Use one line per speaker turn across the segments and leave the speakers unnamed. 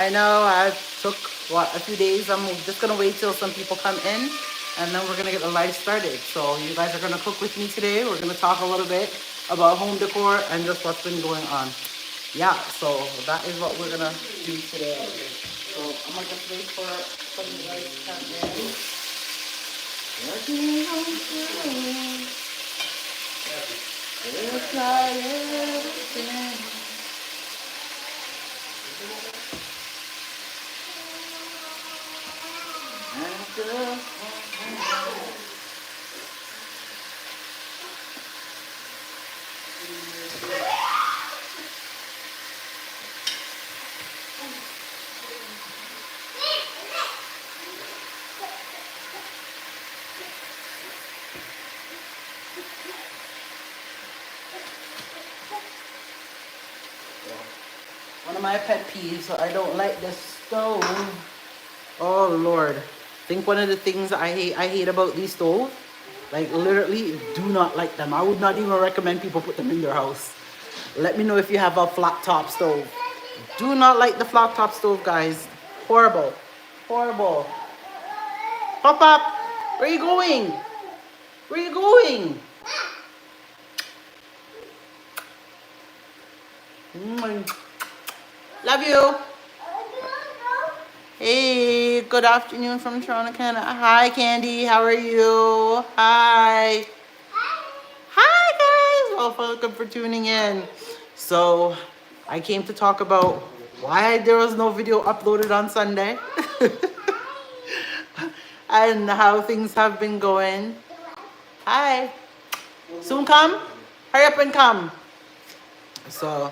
I know I took a few days. I'm just gonna wait till some people come in, and then we're gonna get the live started. So you guys are gonna cook with me today. We're gonna talk a little bit about home decor and just what's been going on. Yeah, so that is what we're gonna do today. So I'm gonna just wait for some of you guys to come in. Working on through. We'll try everything. One of my pet peeves, I don't like the stove. Oh Lord. I think one of the things I hate about these stoves, like literally do not like them. I would not even recommend people put them in their house. Let me know if you have a flat top stove. Do not like the flat top stove, guys. Horrible. Horrible. Pop up. Where are you going? Where are you going? Love you. Hey, good afternoon from Toronto, Canada. Hi, Candy. How are you? Hi. Hi, guys. Well, welcome for tuning in. So, I came to talk about why there was no video uploaded on Sunday and how things have been going. Hi. Soon come? Hurry up and come. So,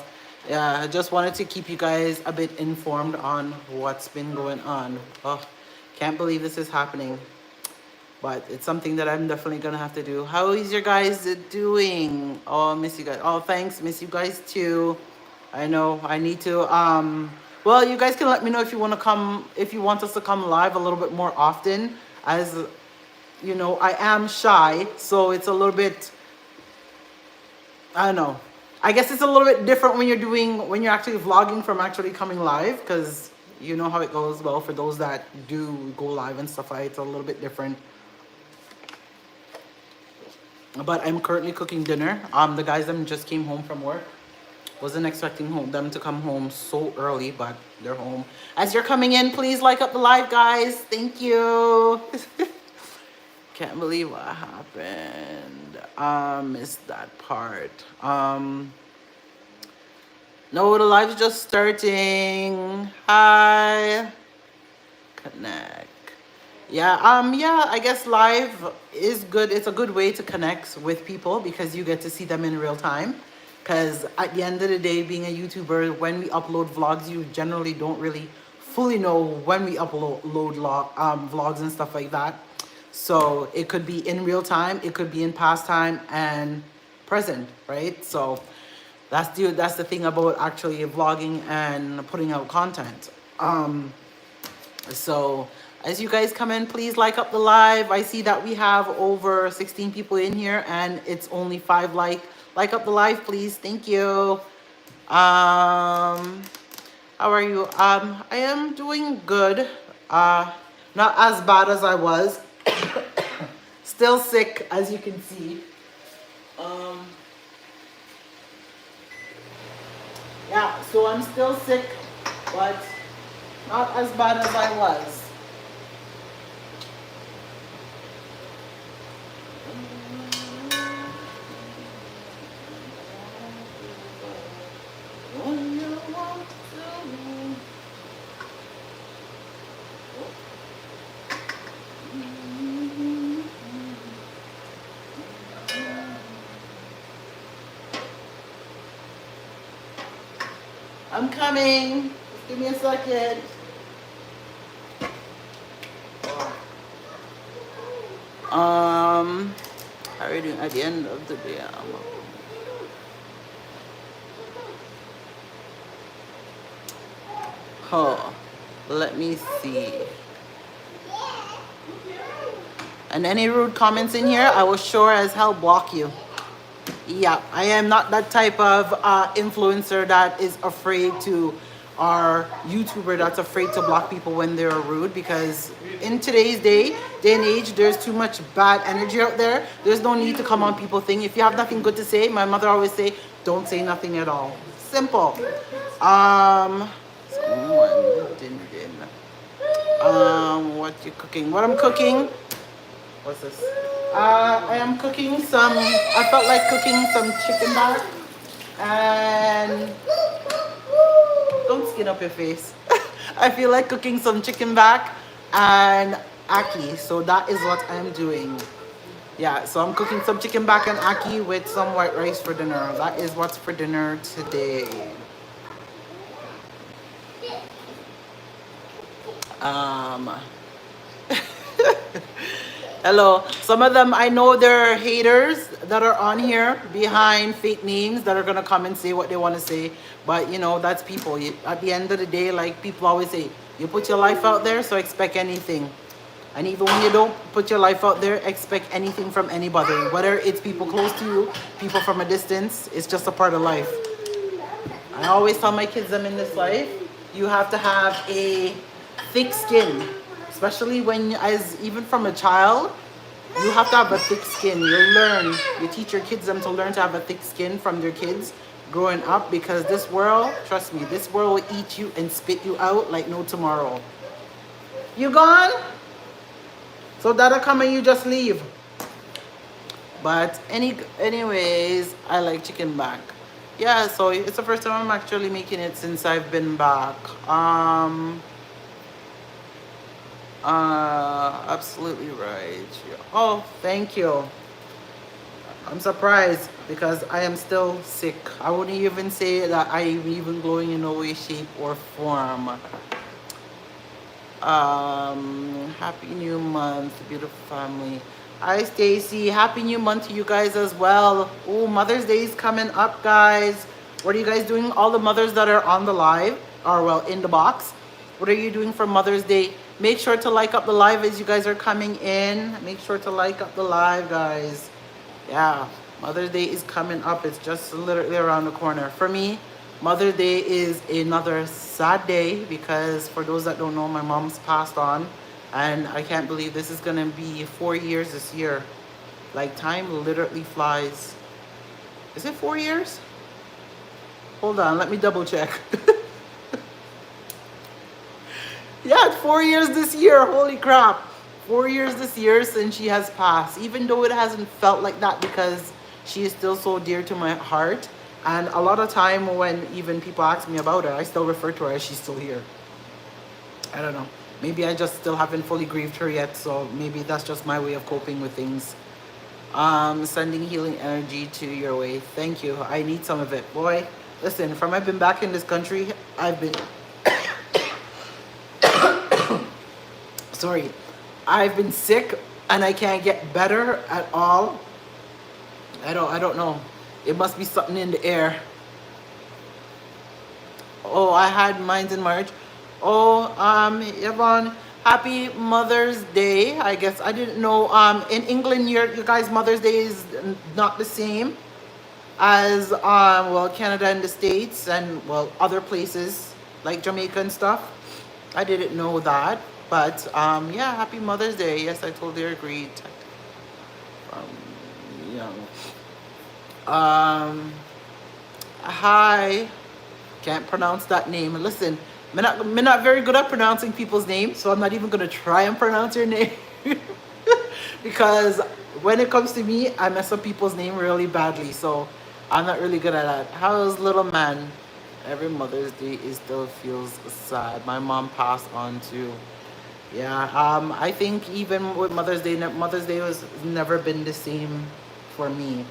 yeah, I just wanted to keep you guys a bit informed on what's been going on. Oh, can't believe this is happening. But it's something that I'm definitely gonna have to do. How is your guys doing? Oh, miss you guys. Oh, thanks. Miss you guys too. I know I need to well, you guys can let me know if you want to come, if you want us to come live a little bit more often. As you know, I am shy, so it's a little bit, I don't know. I guess it's a little bit different when when you're actually vlogging from actually coming live, because you know how it goes. Well, for those that do go live and stuff, it's a little bit different. But I'm currently cooking dinner. The guys them just came home from work. Wasn't expecting them to come home so early, but they're home. As you're coming in, please like up the live, guys. Thank you. Can't believe what happened. Missed that part. No, the live's just starting. Hi. Connect. Yeah, I guess live is good. It's a good way to connect with people because you get to see them in real time. Because at the end of the day, being a YouTuber, when we upload vlogs, you generally don't really fully know when we upload vlogs and stuff like that. So it could be in real time, it could be in past time and present, right? So that's the thing about actually vlogging and putting out content. So as you guys come in, please like up the live. I see that we have over 16 people in here and it's only 5 like up the live, please. Thank you. How are you? I am doing good. Not as bad as I was. Still sick, as you can see. Yeah, so I'm still sick, but not as bad as I was. I'm coming. Just give me a second. How are you doing at the end of the day? Oh, let me see. And any rude comments in here, I will sure as hell block you. Yeah, I am not that type of influencer that is afraid to or YouTuber that's afraid to block people when they're rude, because in today's day and age, there's too much bad energy out there. There's no need to come on people thing. If you have nothing good to say, my mother always say, don't say nothing at all. Simple. Someone didn't. What you cooking? What I'm cooking? What's this? I am cooking some. I felt like cooking some chicken back, and don't skin up your face. I feel like cooking some chicken back and aki. So that is what I'm doing. Yeah, so I'm cooking some chicken back and aki with some white rice for dinner. That is what's for dinner today. Um, Hello. Some of them, I know there are haters that are on here behind fake names that are going to come and say what they want to say. But, you know, that's people. At the end of the day, like people always say, you put your life out there, so expect anything. And even when you don't put your life out there, expect anything from anybody. Whether it's people close to you, people from a distance, it's just a part of life. I always tell my kids them in this life, you have to have a thick skin. Especially when, as even from a child, you have to have a thick skin. You teach your kids them to learn to have a thick skin from their kids growing up, because this world, trust me, this world will eat you and spit you out like no tomorrow. You gone? So that'll come and you just leave. But anyways, I like chicken back. Yeah, so it's the first time I'm actually making it since I've been back. Absolutely right. Oh, thank you. I'm surprised because I am still sick. I wouldn't even say that I am even glowing in no way, shape, or form. Happy new month, beautiful family. Hi, Stacy. Happy new month to you guys as well. Oh, Mother's Day is coming up, guys. What are you guys doing? All the mothers that are on the live, or well, in the box. What are you doing for Mother's Day? Make sure to like up the live as you guys are coming in. Make sure to like up the live, guys. Yeah, Mother's Day is coming up. It's just literally around the corner. For me, Mother's Day is another sad day because for those that don't know, my mom's passed on. And I can't believe this is going to be 4 years this year. Like, time literally flies. Is it 4 years? Hold on, let me double check. Yeah, it's 4 years this year. Holy crap. 4 years this year since she has passed. Even though it hasn't felt like that because she is still so dear to my heart. And a lot of time when even people ask me about her, I still refer to her as she's still here. I don't know. Maybe I just still haven't fully grieved her yet. So maybe that's just my way of coping with things. Sending healing energy to your way. Thank you. I need some of it. Boy, listen, from I've been back in this country, I've been... Sorry, I've been sick and I can't get better at all. I don't know. It must be something in the air. Oh, I had mine in March. Oh, Yvonne, happy Mother's Day. I guess I didn't know. In England, you guys' Mother's Day is not the same as well, Canada and the States and well, other places like Jamaica and stuff. I didn't know that. But yeah, happy Mother's Day. Yes, I totally agreed. Hi. Can't pronounce that name. Listen, I'm not very good at pronouncing people's names, so I'm not even gonna try and pronounce your name. Because when it comes to me, I mess up people's name really badly. So I'm not really good at that. How's little man? Every Mother's Day still feels sad. My mom passed on too. Yeah, I think even with Mother's Day was never been the same for me.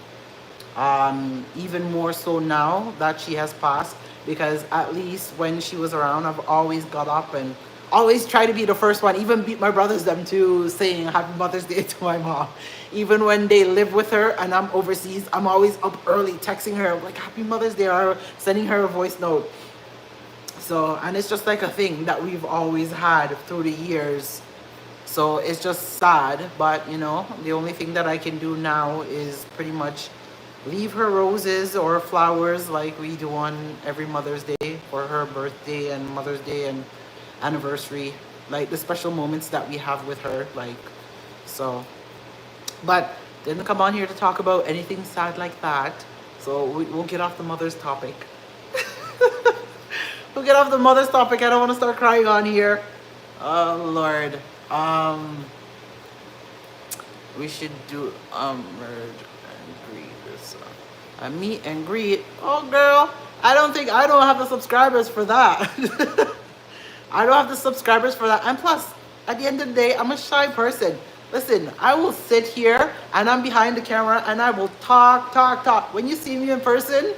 Even more so now that she has passed, because at least when she was around, I've always got up and always try to be the first one, even beat my brothers them too, saying Happy Mother's Day to my mom. Even when they live with her and I'm overseas, I'm always up early texting her like Happy Mother's Day or sending her a voice note. So, and it's just like a thing that we've always had through the years. So it's just sad, but you know, the only thing that I can do now is pretty much leave her roses or flowers like we do on every Mother's Day. for her birthday and Mother's Day and anniversary, like the special moments that we have with her, like, so. But didn't come on here to talk about anything sad like that, so we'll get off the mother's topic. We'll get off the mother's topic. I don't want to start crying on here. Oh Lord. We should do merge and greet this. A meet and greet. Oh girl, I don't have the subscribers for that. I don't have the subscribers for that. And plus, at the end of the day, I'm a shy person. Listen, I will sit here and I'm behind the camera and I will talk. When you see me in person,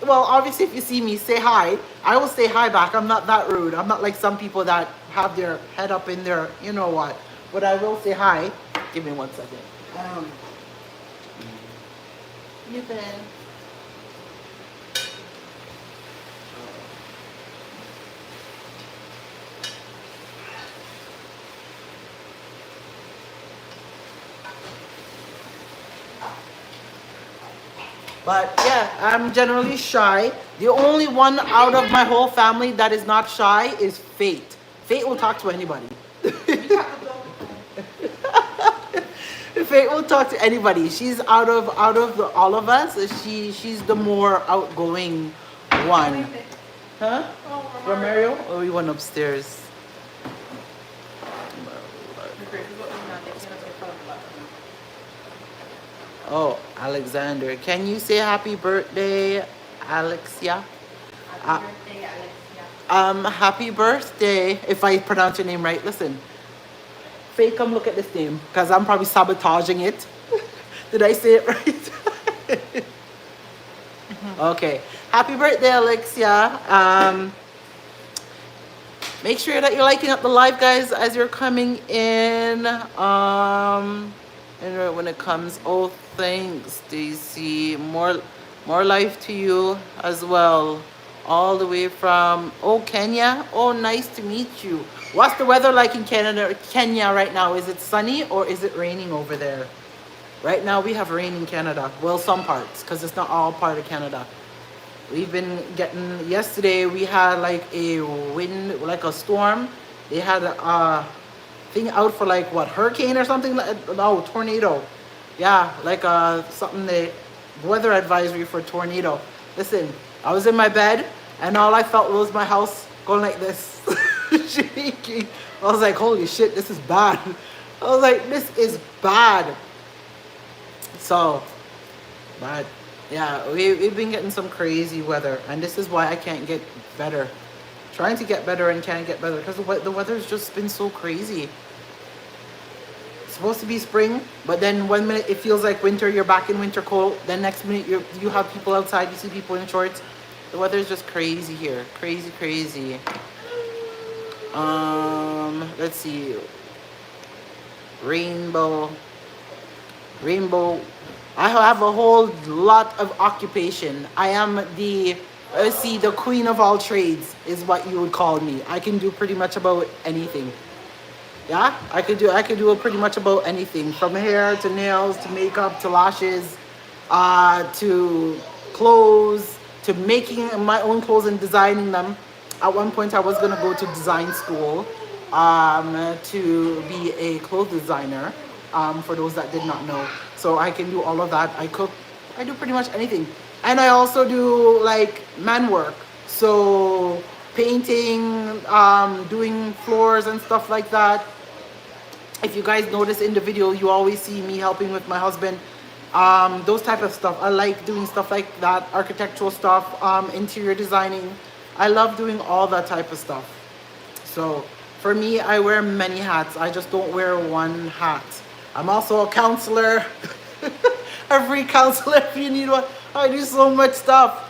well, obviously if you see me, say hi. I will say hi back. I'm not that rude. I'm not like some people that have their head up in their, you know what. But I will say hi. Give me 1 second. Ethan. But yeah, I'm generally shy. The only one out of my whole family that is not shy is Fate. Fate will talk to anybody. Fate will talk to anybody. She's out of all of us. She's the more outgoing one. Huh? Romario? Oh, we went upstairs. Oh, Alexander. Can you say happy birthday, Alexia? Happy birthday, Alexia. Happy birthday. If I pronounce your name right, listen. Faye, come look at this name, because I'm probably sabotaging it. Did I say it right? Okay. Happy birthday, Alexia. Make sure that you're liking up the live, guys, as you're coming in. And when it comes, oh, thanks, Stacy. More life to you as well. All the way from, oh, Kenya. Oh, nice to meet you. What's the weather like in Kenya right now? Is it sunny or is it raining over there? Right now we have rain in Canada. Well, some parts, because it's not all part of Canada. We've been getting, yesterday we had like a wind, like a storm. They had a thing out for like what, hurricane or something? No, tornado. Yeah, like something, the weather advisory for tornado. Listen, I was in my bed and all I felt was my house going like this. Shaking. I was like, holy shit, this is bad. I was like, this is bad. So, but yeah, we've been getting some crazy weather, and this is why I can't get better. Trying to get better and can't get better because the weather's just been so crazy. It's supposed to be spring, but then 1 minute it feels like winter, you're back in winter cold. Then next minute you have people outside, you see people in shorts. The weather's just crazy here. Crazy. Let's see. Rainbow. I have a whole lot of occupation. I am the queen of all trades is what you would call me. I can do pretty much about anything. Yeah, I could do pretty much about anything, from hair to nails to makeup to lashes, to clothes, to making my own clothes and designing them. At one point, I was gonna go to design school to be a clothes designer. For those that did not know, so I can do all of that. I cook. I do pretty much anything, and I also do like man work. So painting, doing floors and stuff like that. If you guys notice in the video, you always see me helping with my husband. Those type of stuff. I like doing stuff like that, architectural stuff, interior designing. I love doing all that type of stuff. So for me, I wear many hats. I just don't wear one hat. I'm also a counselor. A free counselor if you need one. I do so much stuff.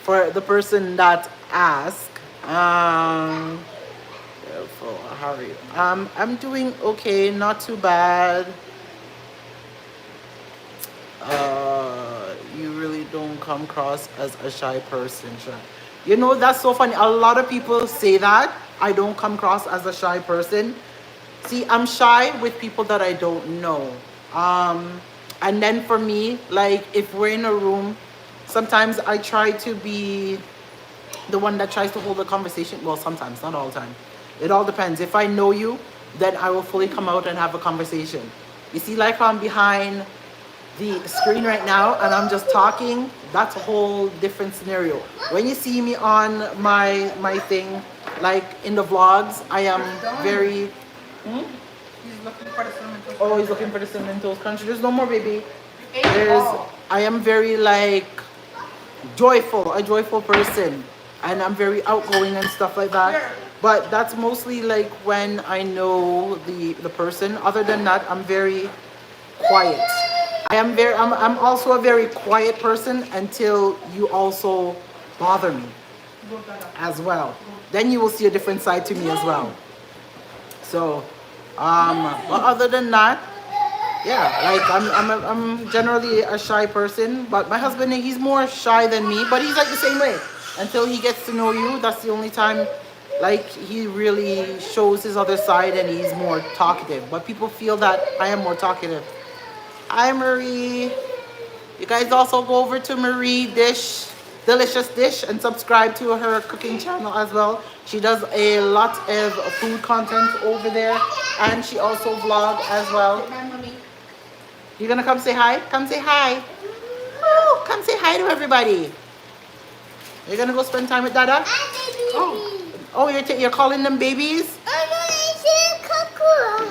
For the person that asked, how are you? I'm doing okay, not too bad. You really don't come across as a shy person, sure. You know, that's so funny. A lot of people say that I don't come across as a shy person. See, I'm shy with people that I don't know. And then for me, like if we're in a room, sometimes I try to be the one that tries to hold a conversation. Well, sometimes, not all the time. It all depends. If I know you, then I will fully come out and have a conversation. You see, like I'm behind the screen right now and I'm just talking, that's a whole different scenario. When you see me on my thing, like in the vlogs, I am very. Hmm?
He's looking for the cinnamon toast.
Oh, he's looking for the cinnamon toast crunch. There's no more, baby.
There's.
I am very like joyful, a joyful person, and I'm very outgoing and stuff like that. But that's mostly like when I know the person. Other than that, I'm very quiet. I'm also a very quiet person until you also bother me as well. Then you will see a different side to me as well. So, but other than that, yeah, like I'm generally a shy person, but my husband, he's more shy than me, but he's like the same way. Until he gets to know you, that's the only time like he really shows his other side and he's more talkative. But people feel that I am more talkative. Hi Marie. You guys also go over to Marie Dish, Delicious Dish, and subscribe to her cooking channel as well. She does a lot of food content over there, and she also vlog as well. You gonna come say hi? Come say hi. Oh, come say hi to everybody. You're gonna go spend time with Dada? Oh, you're calling them babies?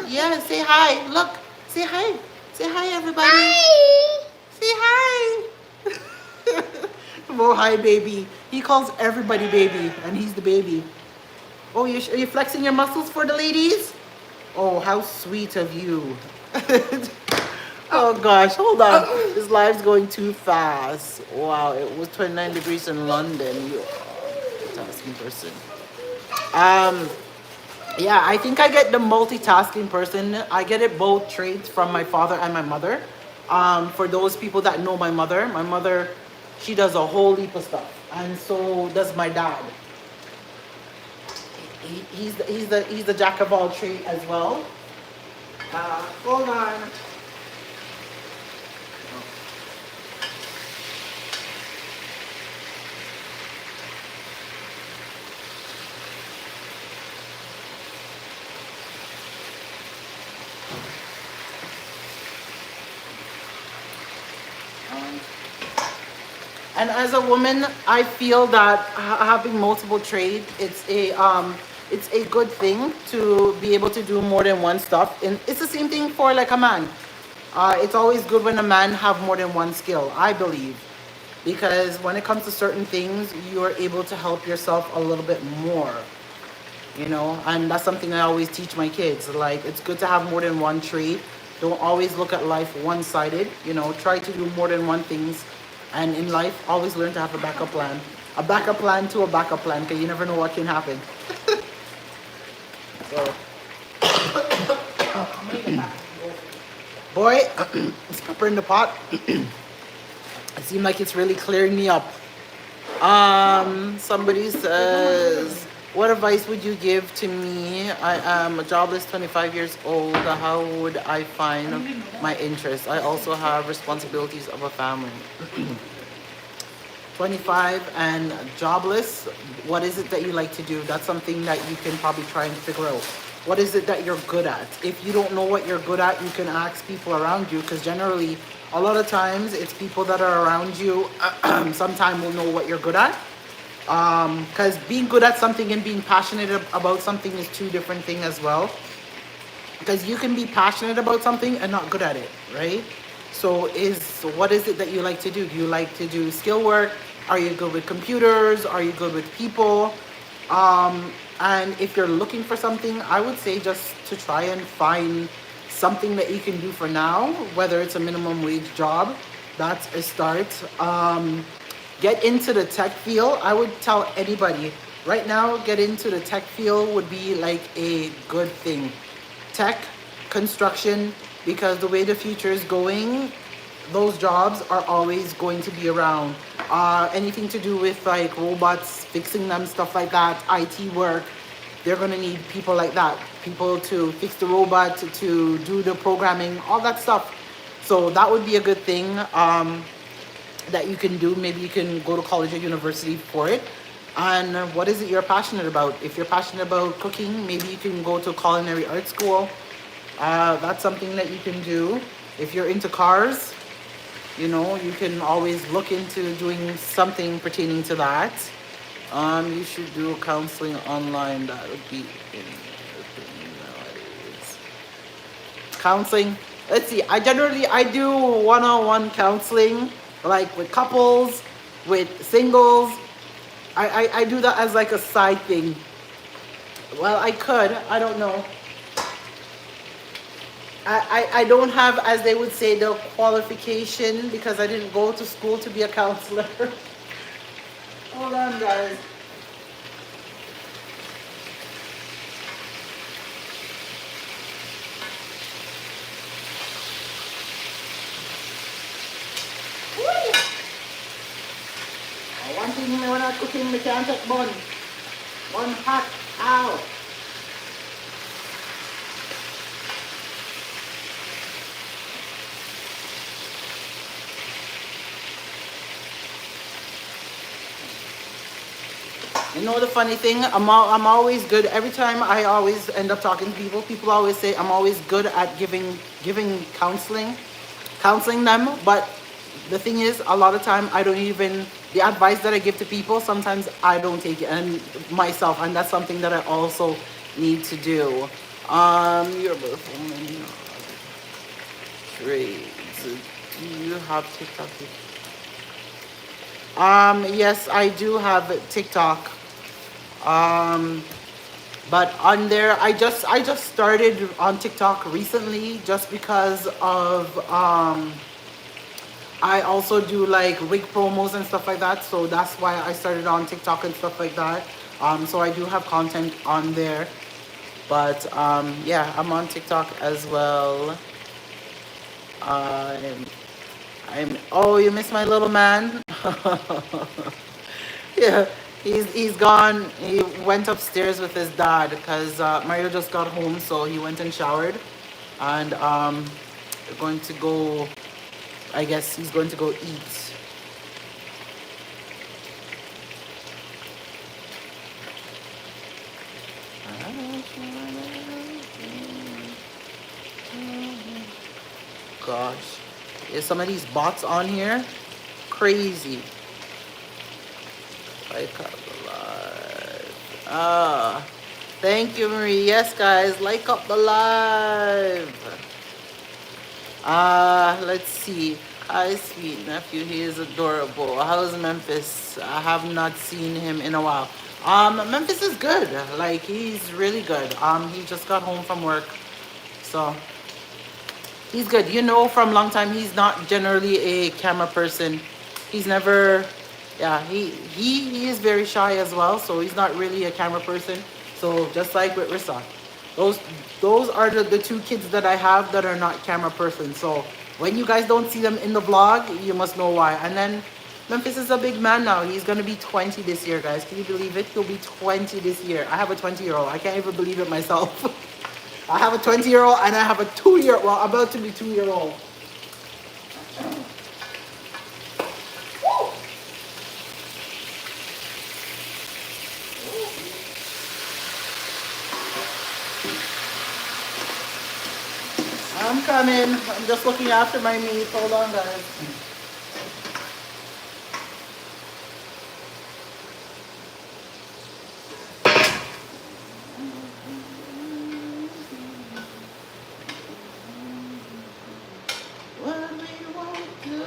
Yeah, say hi. Look, say hi. Say hi, everybody. Hi. Say hi. Oh, hi, baby. He calls everybody baby, and he's the baby. Oh, are you flexing your muscles for the ladies? Oh, how sweet of you. Oh gosh, hold on. This live's going too fast. Wow, it was 29 degrees in London. You are a tasking person. Yeah, I think I get the multitasking person. I get it both traits from my father and my mother. For those people that know my mother, she does a whole heap of stuff, and so does my dad. He's the jack of all trades as well. Hold on. And as a woman, I feel that having multiple trades, it's a good thing to be able to do more than one stuff. And it's the same thing for like a man. It's always good when a man have more than one skill, I believe, because when it comes to certain things, you are able to help yourself a little bit more. You know, and that's something I always teach my kids. Like, it's good to have more than one trade. Don't always look at life one-sided. You know, try to do more than one things. And in life, always learn to have a backup plan. A backup plan to a backup plan, because you never know what can happen. So, boy, it's pepper in the pot. It seems like it's really clearing me up. Somebody says, what advice would you give to me? I am a jobless 25 years old. How would I find my interest? I also have responsibilities of a family. 25 and jobless. What is it that you like to do? That's something that you can probably try and figure out. What is it that you're good at? If you don't know what you're good at, you can ask people around you, because generally, a lot of times, it's people that are around you sometime will know what you're good at. Because being good at something and being passionate about something is two different things as well. Because you can be passionate about something and not good at it, right? So what is it that you like to do? Do you like to do skill work? Are you good with computers? Are you good with people? And if you're looking for something, I would say just to try and find something that you can do for now, whether it's a minimum wage job. That's a start. Get into the tech field. I would tell anybody right now, get into the tech field would be like a good thing. Tech, construction, because the way the future is going, those jobs are always going to be around. Anything to do with like robots, fixing them, stuff like that, IT work, they're gonna need people like that. People to fix the robot, to do the programming, all that stuff. So that would be a good thing. That you can do. Maybe you can go to college or university for it. And what is it you're passionate about? If you're passionate about cooking, maybe you can go to culinary art school. That's something that you can do. If you're into cars, you know, you can always look into doing something pertaining to that. You should do counseling online. That would be in nowadays. Counseling. Let's see. I do one-on-one counseling, like with couples, with singles. I do that as like a side thing. Well, I could. I don't know. I don't have, as they would say, the qualification because I didn't go to school to be a counselor. Hold on, guys. Woo! One thing when we're not cooking, we can't take bun. One hot. Ow. You know the funny thing? I'm always good. Every time I always end up talking to people, people always say I'm always good at giving counseling them. But the thing is, a lot of time I don't even the advice that I give to people. Sometimes I don't take it and myself, and that's something that I also need to do. Your trades. Do you have TikTok? Yes, I do have TikTok. But on there, I just started on TikTok recently, just because of I also do like wig promos and stuff like that. So that's why I started on TikTok and stuff like that. So I do have content on there. But yeah, I'm on TikTok as well. I'm, oh, you miss my little man? Yeah, he's gone. He went upstairs with his dad because Mario just got home, so he went and showered, and we're going to go. I guess he's going to go eat. Gosh, there's some of these bots on here, crazy. Like up the live. Ah, thank you, Marie. Yes, guys, like up the live. Let's see. Hi, sweet nephew. He is adorable. How's Memphis? I have not seen him in a while. Memphis is good. Like, he's really good. He just got home from work, so he's good. You know, from long time, he's not generally a camera person. He's never, yeah, he is very shy as well, so he's not really a camera person. So just like with Rissa, those are the two kids that I have that are not camera persons. So when you guys don't see them in the vlog, you must know why. And then Memphis is a big man now. He's gonna be 20 this year, guys. Can you believe it? He'll be 20 this year. I have a 20-year-old. I can't even believe it myself. I have a 20-year-old and I have a 2-year, well, about to be 2-year-old. I'm coming. I'm just looking after my meat. Hold on, guys. What we won't do.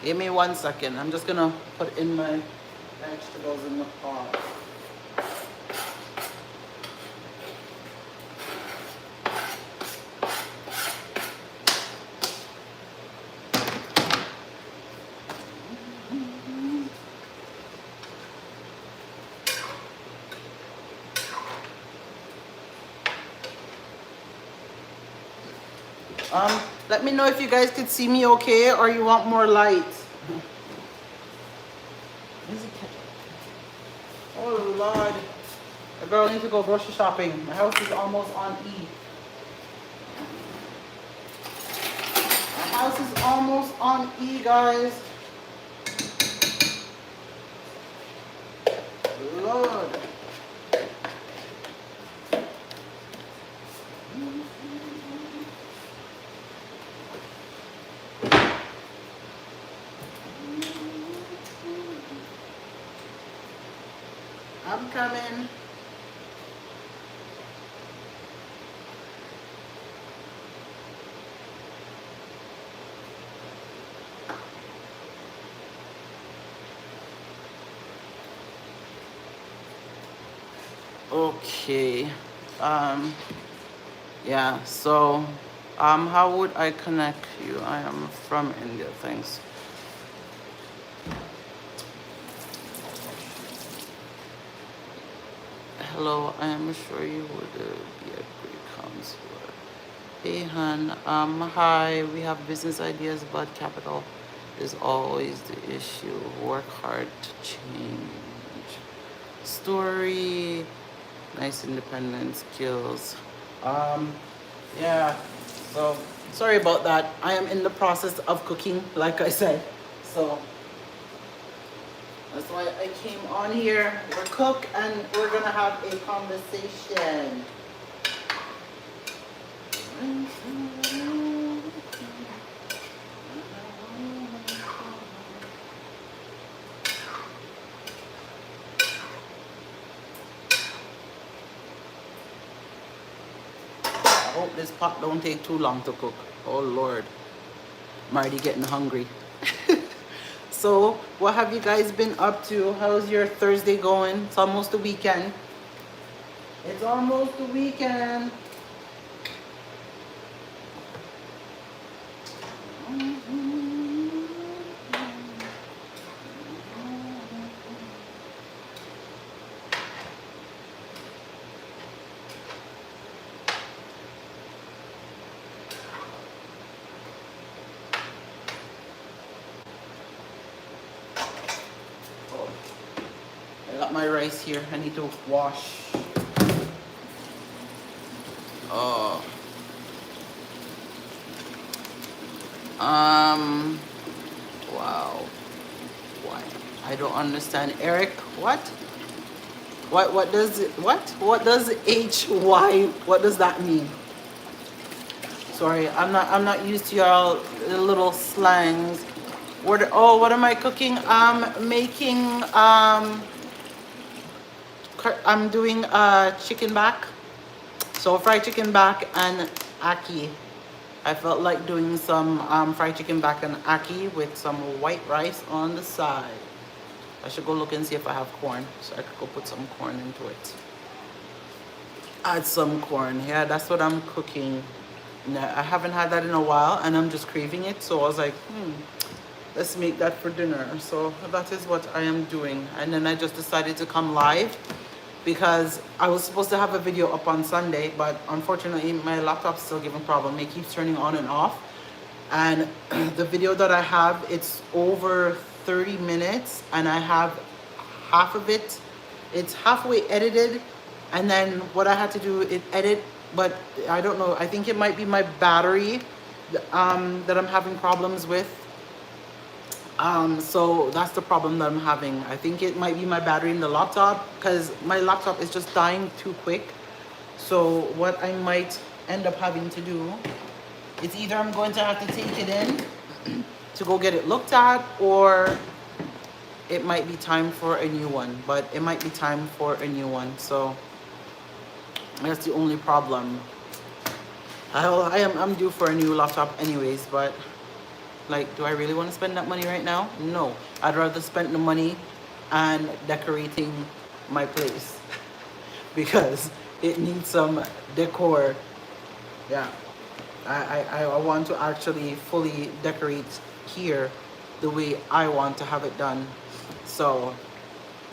Give me 1 second. I'm just gonna put in my vegetables in the pot. Let me know if you guys could see me okay or you want more light. Oh Lord. The girl needs to go grocery shopping. My house is almost on E. House is almost on E, guys. Lord. I'm coming. Okay. Um, yeah, so how would I connect you? I am from India, thanks. Hello, I am sure you would be a great counselor. Hey Han, hi, we have business ideas, but capital is always the issue. Work hard to change. Story, nice independent skills. Um, yeah, so sorry about that. I am in the process of cooking, like I said. So that's why I came on here. We're cook and we're gonna have a conversation. I hope this pot don't take too long to cook. Oh Lord, I'm already getting hungry. So what have you guys been up to? How's your Thursday going? It's almost the weekend. It's almost the weekend. Oh, I got my rice here. I need to wash. Oh. Wow. Why? I don't understand. Eric, what? What does it, what does HY, what does that mean? Sorry, I'm not used to y'all little slangs. What am I cooking? I'm making I'm doing chicken back. So fried chicken back and ackee. I felt like doing some fried chicken back and ackee with some white rice on the side. I should go look and see if I have corn, so I could go put some corn into it. Add some corn. Yeah, that's what I'm cooking. No, I haven't had that in a while, and I'm just craving it. So I was like, let's make that for dinner. So that is what I am doing. And then I just decided to come live because I was supposed to have a video up on Sunday, but unfortunately my laptop's still giving problem. It keeps turning on and off. And the video that I have, it's over 30 minutes and I have half of it. It's halfway edited, and then what I had to do is edit, but I don't know. I think it might be my battery that I'm having problems with. So that's the problem that I'm having. I think it might be my battery in the laptop because my laptop is just dying too quick. So what I might end up having to do, it's either I'm going to have to take it in to go get it looked at, or it might be time for a new one. But it might be time for a new one. So that's the only problem. I'm due for a new laptop anyways, but like, do I really want to spend that money right now? No. I'd rather spend the money on decorating my place because it needs some decor. Yeah. I want to actually fully decorate here the way I want to have it done. So,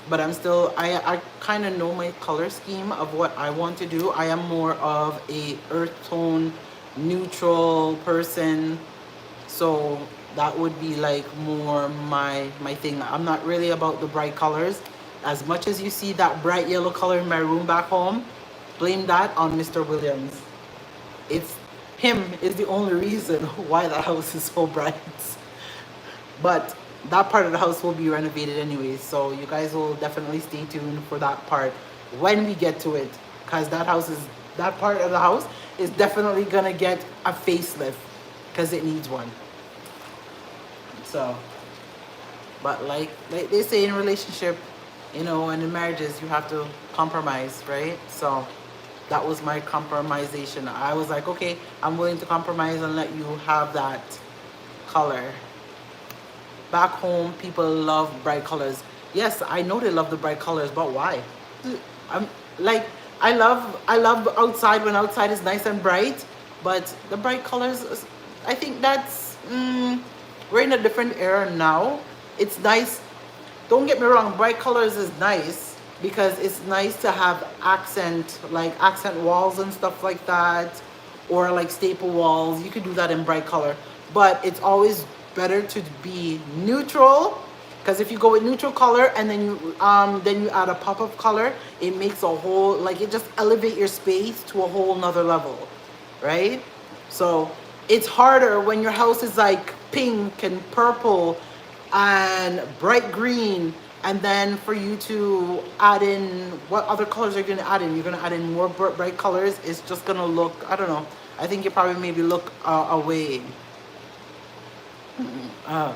but I kind of know my color scheme of what I want to do. I am more of a earth tone, neutral person. So that would be like more my thing. I'm not really about the bright colors. As much as you see that bright yellow color in my room back home, blame that on Mr. Williams. It's him is the only reason why the house is so bright. But that part of the house will be renovated anyways, so you guys will definitely stay tuned for that part when we get to it, because that part of the house is definitely gonna get a facelift because it needs one. So, but like they say in relationship, and in marriages, you have to compromise, right? So that was my compromisation. I was like, okay, I'm willing to compromise and let you have that color. Back home, people love bright colors. Yes, I know they love the bright colors, but why? I'm like, I love outside when outside is nice and bright, but the bright colors, I think that's we're in a different era now. It's nice. Don't get me wrong, bright colors is nice because it's nice to have accent walls and stuff like that, or like staple walls. You could do that in bright color, but it's always better to be neutral, because if you go with neutral color and then you add a pop of color, it makes a whole, like, it just elevate your space to a whole nother level, right? So it's harder when your house is like pink and purple and bright green, and then for you to add in, what other colors are you going to add in? You're going to add in more bright colors. It's just going to look, I don't know, I think you probably maybe look away. uh,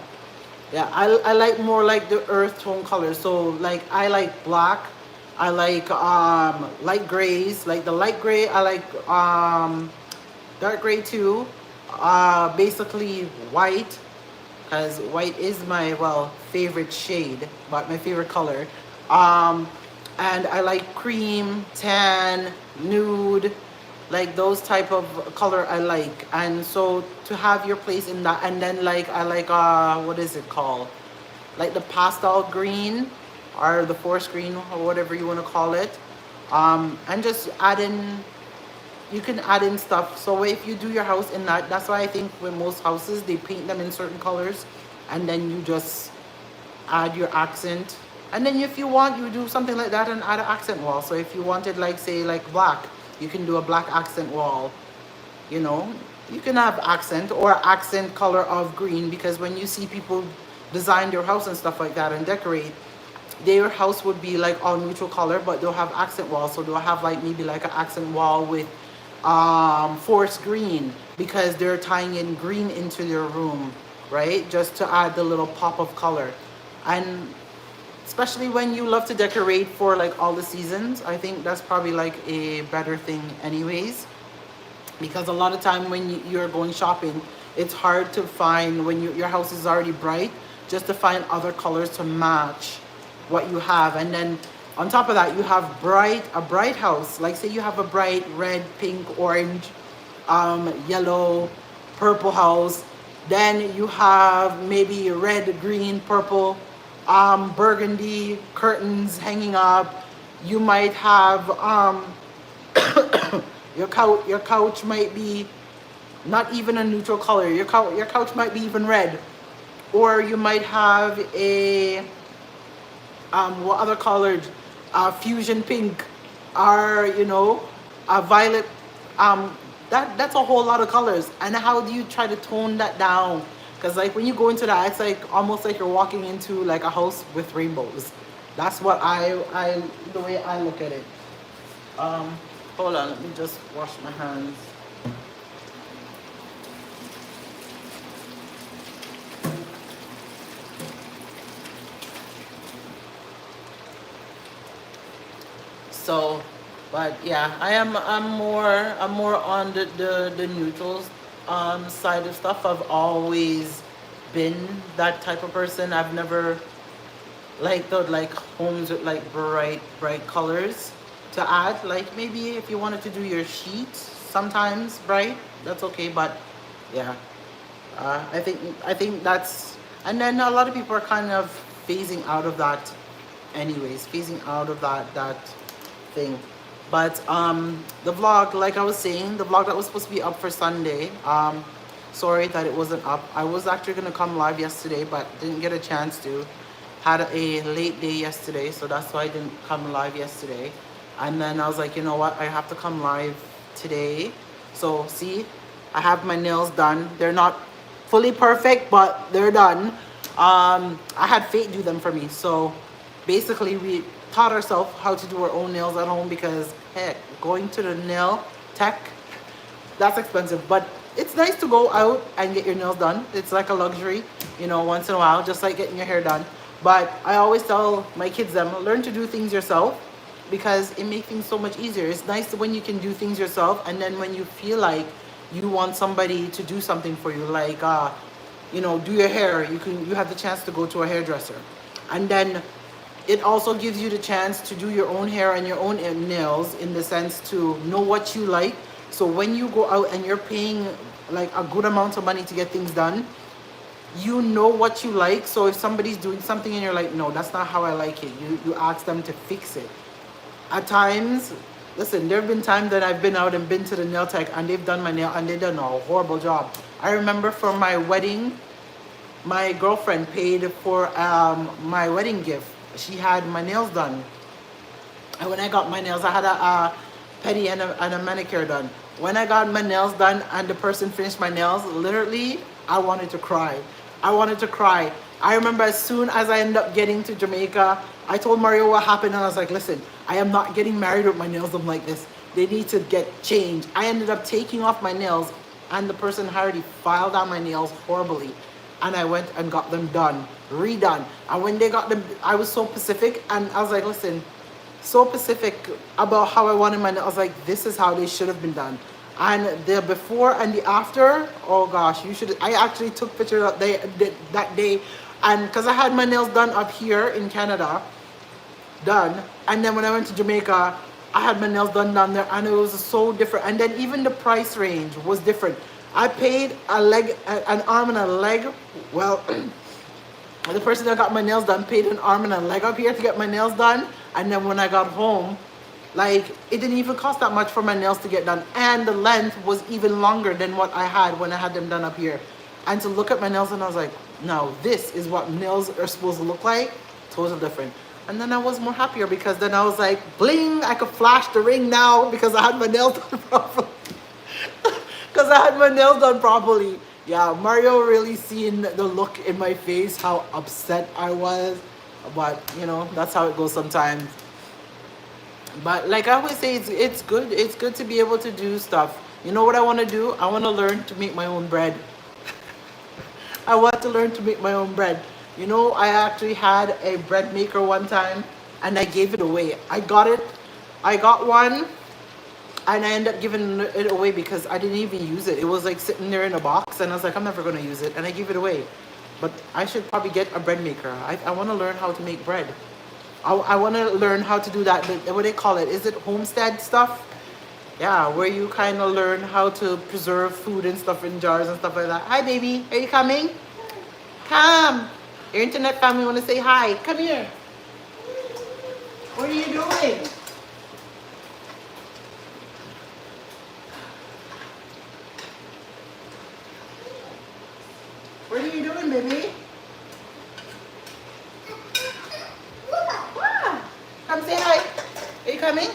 yeah, I like more like the earth tone colors. So like I like black, I like light grays, like the light gray, I like dark gray too, basically white, because white is my, well, favorite shade, but my favorite color. Um, and I like cream, tan, nude, like those type of color I like. And so to have your place in that, and then like I like what is it called? Like the pastel green or the forest green or whatever you want to call it. And just add in, you can add in stuff. So if you do your house in that, that's why I think with most houses they paint them in certain colors, and then you just add your accent. And then if you want, you do something like that and add an accent wall. So if you wanted, like, say like black, you can do a black accent wall. You know, you can have accent or accent color of green, because when you see people design their house and stuff like that and decorate, their house would be like all neutral color, but they'll have accent walls. So they'll have like maybe like an accent wall with forest green, because they're tying in green into their room, right? Just to add the little pop of color. And especially when you love to decorate for like all the seasons, I think that's probably like a better thing anyways, because a lot of time when you're going shopping, it's hard to find, when your house is already bright, just to find other colors to match what you have. And then on top of that, you have a bright house, like say you have a bright red, pink, orange, yellow, purple house. Then you have maybe red, green, purple, burgundy curtains hanging up. You might have your couch might be not even a neutral color. Your couch might be even red, or you might have a what other color? Fusion pink, or a violet. That's a whole lot of colors. And how do you try to tone that down? Because like when you go into that, it's like almost like you're walking into like a house with rainbows. That's what I the way I look at it. Hold on, let me just wash my hands. So, but yeah, I'm more on the neutrals side of stuff. I've always been that type of person. I've never liked the like homes with like bright colors to add. Like maybe if you wanted to do your sheets sometimes bright, that's okay. But yeah, I think that's, and then a lot of people are kind of phasing out of that anyways, phasing out of that thing. But the vlog, like I was saying, the vlog that was supposed to be up for Sunday, sorry that it wasn't up. I was actually gonna come live yesterday, but didn't get a chance to. Had a late day yesterday, so that's why I didn't come live yesterday. And then I was like, you know what, I have to come live today. So see, I have my nails done. They're not fully perfect, but they're done. I had Fate do them for me. So basically, we taught ourselves how to do our own nails at home because, heck, going to the nail tech, that's expensive. But it's nice to go out and get your nails done. It's like a luxury, you know, once in a while, just like getting your hair done. But I always tell my kids them, learn to do things yourself because it makes things so much easier. It's nice when you can do things yourself, and then when you feel like you want somebody to do something for you, like you know, do your hair, you have the chance to go to a hairdresser. And then it also gives you the chance to do your own hair and your own nails, in the sense to know what you like. So when you go out and you're paying like a good amount of money to get things done, you know what you like. So if somebody's doing something and you're like, no, that's not how I like it, you ask them to fix it. At times, listen, there have been times that I've been out and been to the nail tech and they've done my nail and they've done a horrible job. I remember for my wedding, my girlfriend paid for my wedding gift. She had my nails done. And when I got my nails, I had a pedi and a manicure done. When I got my nails done and the person finished my nails, literally, I wanted to cry. I wanted to cry. I remember as soon as I ended up getting to Jamaica, I told Mario what happened, and I was like, listen, I am not getting married with my nails done like this. They need to get changed. I ended up taking off my nails, and the person had already filed down my nails horribly. And I went and got them done, redone. And when they got them, I was so specific, and I was like, listen, so specific about how I wanted my nails. I was like, this is how they should have been done. And the before and the after, oh gosh, you should. I actually took pictures that day, and because I had my nails done up here in Canada, done, and then when I went to Jamaica, I had my nails done down there, and it was so different. And then even the price range was different. I paid an arm and a leg. Well, the person that got my nails done paid an arm and a leg up here to get my nails done, and then when I got home, like, it didn't even cost that much for my nails to get done, and the length was even longer than what I had when I had them done up here. And to look at my nails, and I was like, no, this is what nails are supposed to look like. Totally different. And then I was more happier because then I was like, bling, I could flash the ring now because I had my nails done properly. Because I had my nails done properly. Yeah, Mario really seen the look in my face, how upset I was. But, you know, that's how it goes sometimes. But like I always say, it's good. It's good to be able to do stuff. You know what I want to do? I want to learn to make my own bread. I want to learn to make my own bread. You know, I actually had a bread maker one time and I gave it away. I got one and I ended up giving it away because I didn't even use it. It was like sitting there in a box and I was like, I'm never going to use it. And I gave it away. But I should probably get a bread maker. I want to learn how to make bread. I want to learn how to do that. What do they call it? Is it homestead stuff? Yeah, where you kind of learn how to preserve food and stuff in jars and stuff like that. Hi, baby. Are you coming? Come. Your internet family want to say hi. Come here. What are you doing? What are you doing, baby? Come say hi. Are you coming?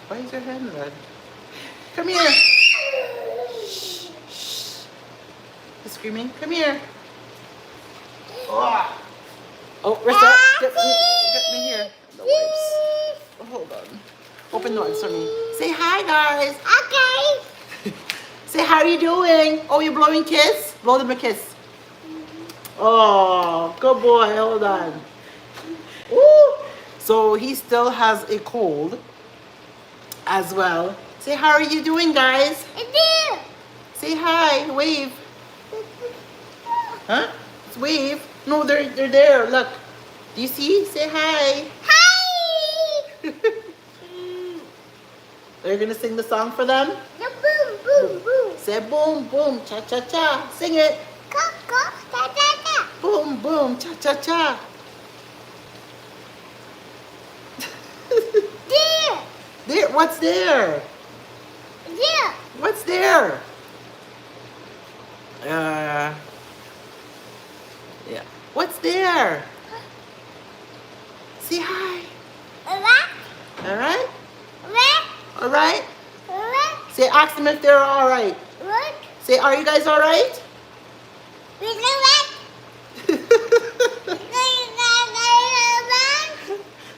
Why is your hand red? Come here. Shh, shh. You're screaming. Come here. Oh, Rissa, get me here. The wipes. Oh, hold on. Open the wipes for me. Say hi, guys.
Okay.
Say, how are you doing? Oh, you're blowing kiss? Blow them a kiss. Oh, good boy. Hold on. Woo. So he still has a cold as well. Say, how are you doing, guys? Say hi. Wave. Huh? It's wave. No, they're there. Look. Do you see? Say hi.
Hi.
Are you going to sing the song for them?
No, boom, boom, boom.
Say boom, boom, cha, cha, cha. Sing it.
Go, go, da, da, da.
Boom, boom, cha, cha, cha.
There.
There. What's there?
There.
What's there? Yeah. What's there? Say hi.
What?
All right?
What?
All right?
What?
Say, ask them if they're all right.
What?
Say, are you guys all right?
We do what?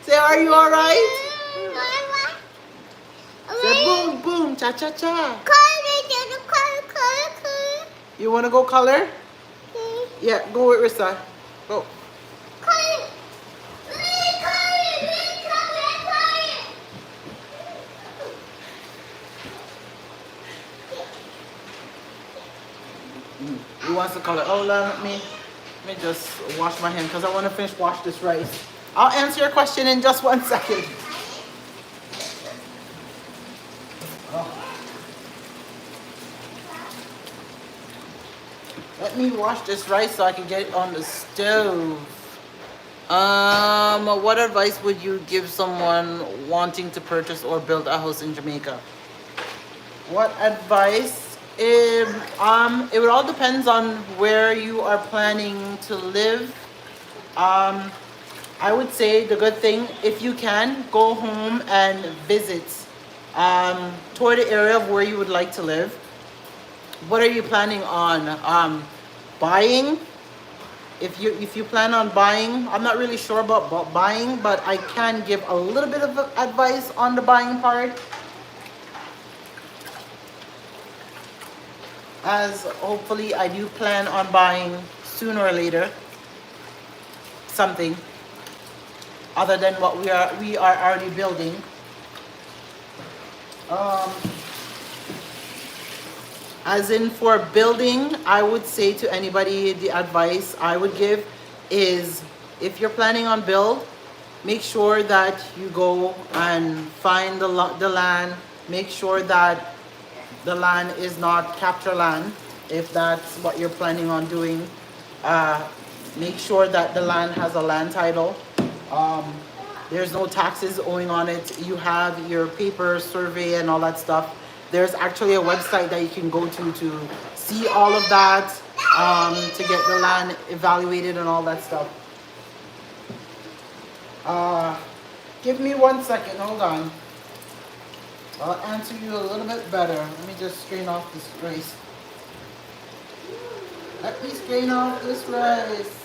Say, are you all right? Say,
What?
boom, boom, cha, cha, cha.
Color.
You want to go color? Yeah, go with Rissa. Go. Who wants to color? Oh, let me just wash my hand because I want to finish wash this rice. I'll answer your question in just 1 second. Let me wash this rice so I can get it on the stove. What advice would you give someone wanting to purchase or build a house in Jamaica? What advice? It would all depends on where you are planning to live. I would say the good thing, if you can, go home and visit, tour the area of where you would like to live. What are you planning on buying? If you plan on buying, I'm not really sure about buying, but I can give a little bit of advice on the buying part. As hopefully I do plan on buying sooner or later something other than what we are already building. As in for building, I would say to anybody, the advice I would give is, if you're planning on build, make sure that you go and find the land. Make sure that the land is not capture land, if that's what you're planning on doing. Make sure that the land has a land title. There's no taxes owing on it. You have your paper survey and all that stuff. There's actually a website that you can go to see all of that, to get the land evaluated and all that stuff. Give me 1 second, hold on. I'll answer you a little bit better. Let me just strain off this rice. Let me strain off this rice.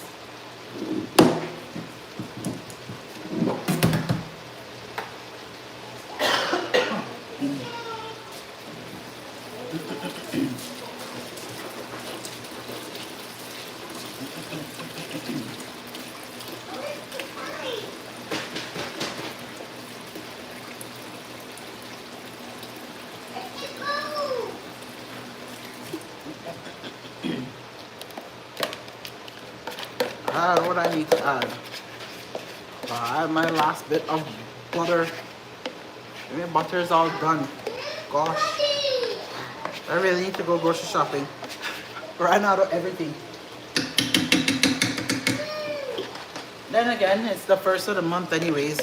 Add what I need to add. I add my last bit of butter. My butter is all done. Gosh, I really need to go grocery shopping. Ran out of everything. Then again, it's the first of the month anyways.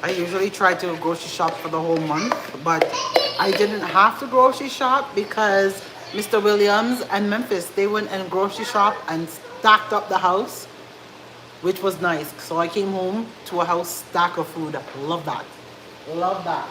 I usually try to grocery shop for the whole month, but I didn't have to grocery shop because Mr. Williams and Memphis, they went and grocery shop and stacked up the house, which was nice. So I came home to a house stack of food. Love that. Love that.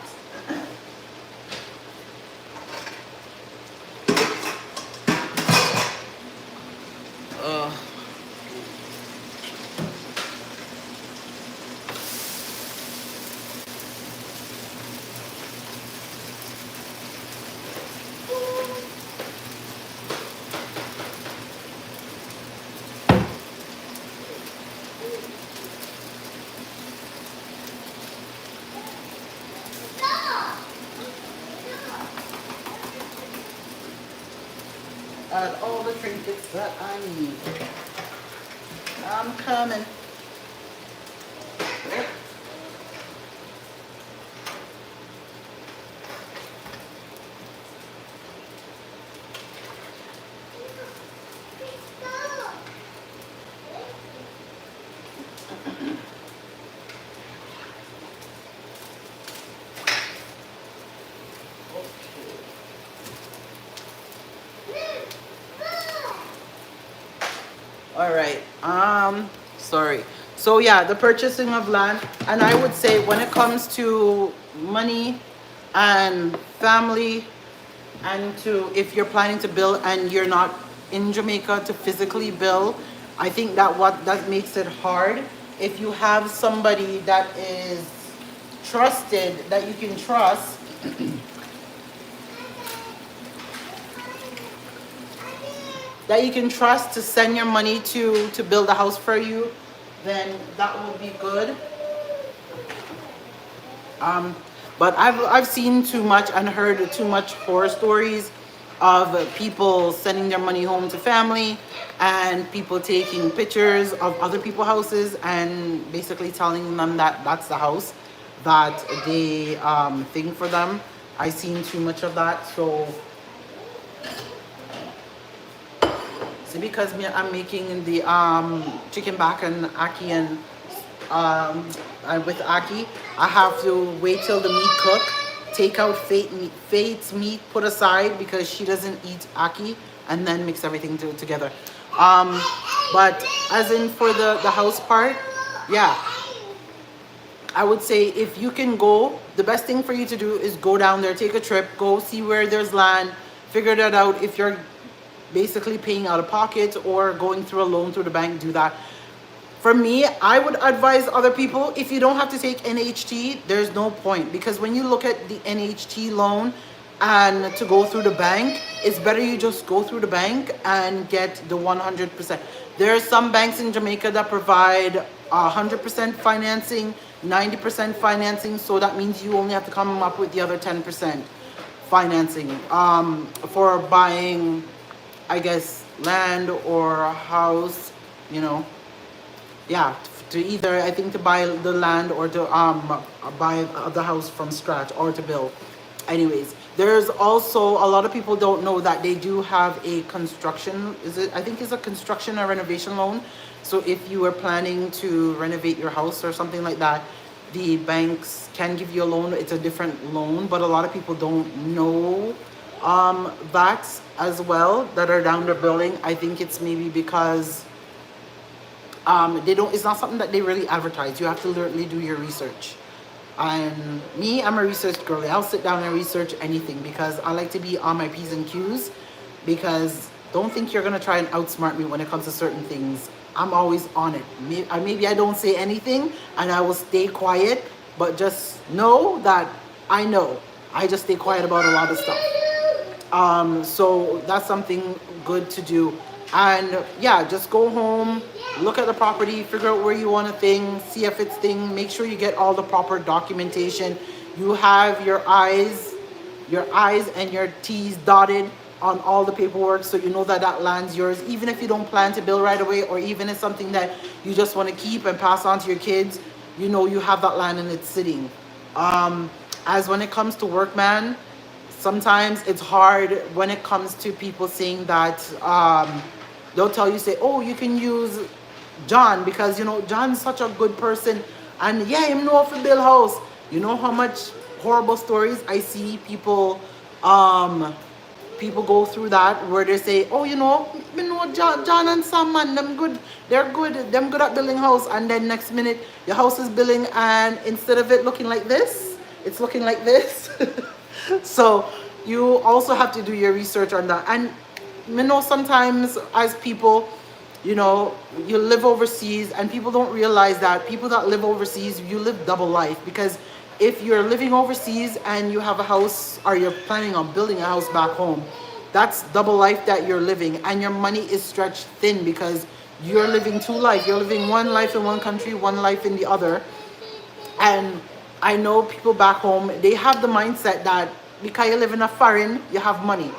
Add all the trinkets that I need. I'm coming. All right. Sorry. So yeah, the purchasing of land, and I would say when it comes to money and family, and to, if you're planning to build and you're not in Jamaica to physically build, I think that makes it hard. If you have somebody that is trusted, that you can trust, to send your money to build a house for you, then that would be good. Um, but I've seen too much and heard too much horror stories of people sending their money home to family and people taking pictures of other people's houses and basically telling them that that's the house that they think for them. I've seen too much of that. So see, because I'm making the chicken back and Aki and with Aki, I have to wait till the meat cook, take out Fate's meat, put aside because she doesn't eat Aki, and then mix everything together. But as in for the house part, yeah, I would say if you can go, the best thing for you to do is go down there, take a trip, go see where there's land, figure that out. If you're basically paying out of pocket or going through a loan through the bank, do that. For me, I would advise other people, if you don't have to take NHT, there's no point, because when you look at the NHT loan and to go through the bank, it's better you just go through the bank and get the 100%. There are some banks in Jamaica that provide 100% financing, 90% financing, so that means you only have to come up with the other 10% financing for buying, I guess, land or a house, you know. Yeah, to either, I think, to buy the land or to buy the house from scratch or to build. Anyways, there's also a lot of people don't know that they do have a construction, I think it's a construction or renovation loan. So if you are planning to renovate your house or something like that, the banks can give you a loan. It's a different loan, but a lot of people don't know that as well, that are down there building. I think it's maybe because they don't, it's not something that they really advertise. You have to literally do your research. And me, I'm a research girly. I'll sit down and research anything because I like to be on my P's and Q's, because don't think you're going to try and outsmart me when it comes to certain things. I'm always on it. Maybe I don't say anything and I will stay quiet, but just know that I know. I just stay quiet about a lot of stuff. So that's something good to do. And yeah, just go home, look at the property, figure out where you want a thing, see if it's thing, make sure you get all the proper documentation. You have your I's and your T's dotted on all the paperwork, so you know that that land's yours, even if you don't plan to build right away, or even if it's something that you just want to keep and pass on to your kids, you know you have that land and it's sitting. As when it comes to workman, sometimes it's hard when it comes to people saying that they'll tell you, say, oh, you can use John because, you know, John's such a good person and yeah, him know how to build house. You know how much horrible stories I see people people go through that, where they say, oh, you know John and Sam, man, them good, them good at building house, and then next minute your house is building and instead of it looking like this, it's looking like this. So you also have to do your research on that. And you know, sometimes as people, you know, you live overseas and people don't realize that people that live overseas, you live double life, because if you're living overseas and you have a house or you're planning on building a house back home, that's double life that you're living, and your money is stretched thin because you're living two life. You're living one life in one country, one life in the other. And I know people back home, they have the mindset that because you live in a foreign, you have money.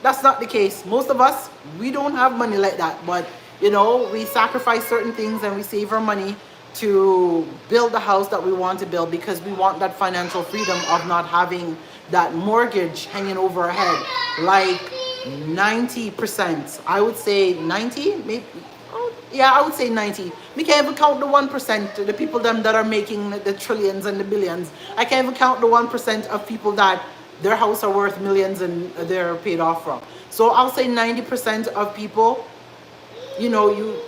That's not the case. Most of us, we don't have money like that, but you know, we sacrifice certain things and we save our money to build the house that we want to build, because we want that financial freedom of not having that mortgage hanging over our head. Like 90%, I would say 90, maybe, oh, yeah, I would say 90. We can't even count the 1%, the people them that are making the trillions and the billions. I can't even count the 1% of people that their house are worth millions and they're paid off from. So I'll say 90% of people, you know,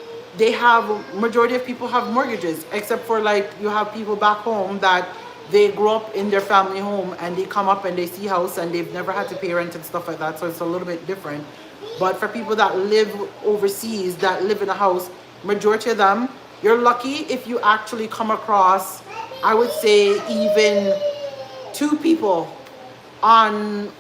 majority of people have mortgages, except for like you have people back home that they grow up in their family home and they come up and they see house and they've never had to pay rent and stuff like that, so it's a little bit different. But for people that live overseas, that live in a house, majority of them, you're lucky if you actually come across, I would say, even two people on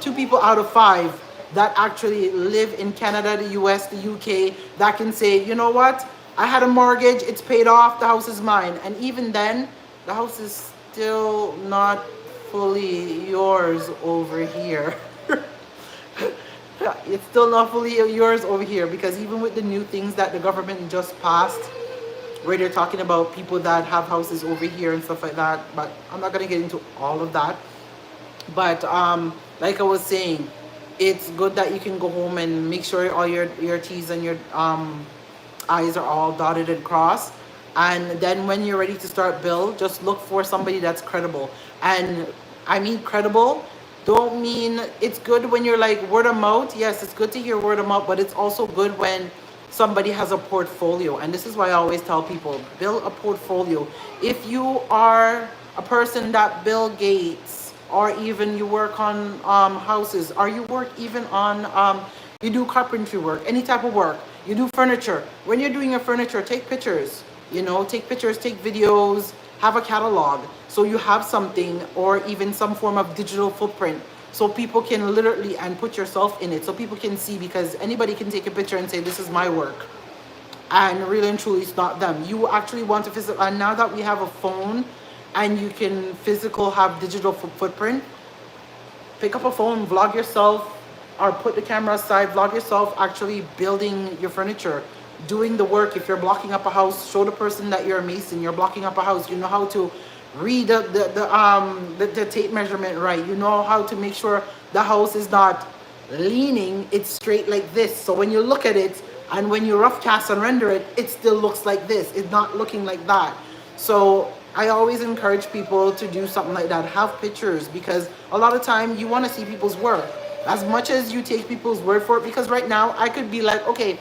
two people out of five that actually live in Canada, the US, the UK, that can say, you know what, I had a mortgage, it's paid off, the house is mine. And even then, the house is still not fully yours over here. It's still not fully yours over here, because even with the new things that the government just passed, where they're talking about people that have houses over here and stuff like that, but I'm not going to get into all of that. But like I was saying, it's good that you can go home and make sure all your T's and your I's are all dotted and crossed. And then when you're ready to start build, just look for somebody that's credible. And I mean credible, don't mean, it's good when you're like word of mouth. Yes, it's good to hear word of mouth, but it's also good when somebody has a portfolio. And this is why I always tell people, build a portfolio. If you are a person that Bill Gates, or even you work on houses, or you work even on, you do carpentry work, any type of work, you do furniture. When you're doing your furniture, take pictures, you know, take pictures, take videos, have a catalog. So you have something, or even some form of digital footprint, so people can literally, and put yourself in it, so people can see, because anybody can take a picture and say, this is my work. And really and truly, it's not them. You actually want to visit, and now that we have a phone, and you can physical have digital footprint, pick up a phone, vlog yourself, or put the camera aside, vlog yourself actually building your furniture, doing the work. If you're blocking up a house, show the person that you're a mason, you're blocking up a house, you know how to read the tape measurement right, you know how to make sure the house is not leaning, it's straight like this, so when you look at it and when you rough cast and render it, it still looks like this, it's not looking like that. So I always encourage people to do something like that, have pictures, because a lot of time you want to see people's work as much as you take people's word for it. Because right now I could be like, okay,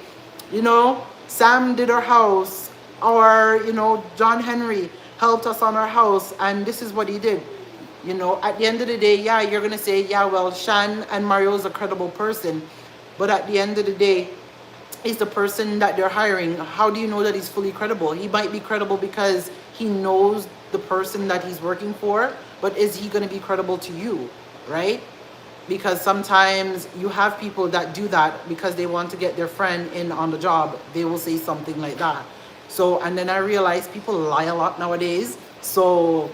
you know, Sam did our house, or you know, John Henry helped us on our house, and this is what he did. You know, at the end of the day, yeah, you're gonna say, yeah, well, Shan and Mario is a credible person, but at the end of the day, is the person that they're hiring, how do you know that he's fully credible? He might be credible because he knows the person that he's working for, but is he going to be credible to you, right? Because sometimes you have people that do that because they want to get their friend in on the job. They will say something like that. So, and then I realize people lie a lot nowadays. So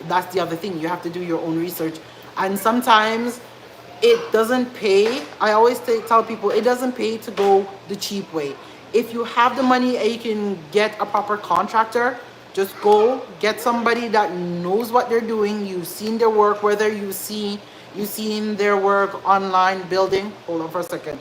that's the other thing. You have to do your own research. And sometimes it doesn't pay. I always tell people, it doesn't pay to go the cheap way. If you have the money and you can get a proper contractor, just go get somebody that knows what they're doing. You've seen their work, whether you've seen their work online building. Hold on for a second.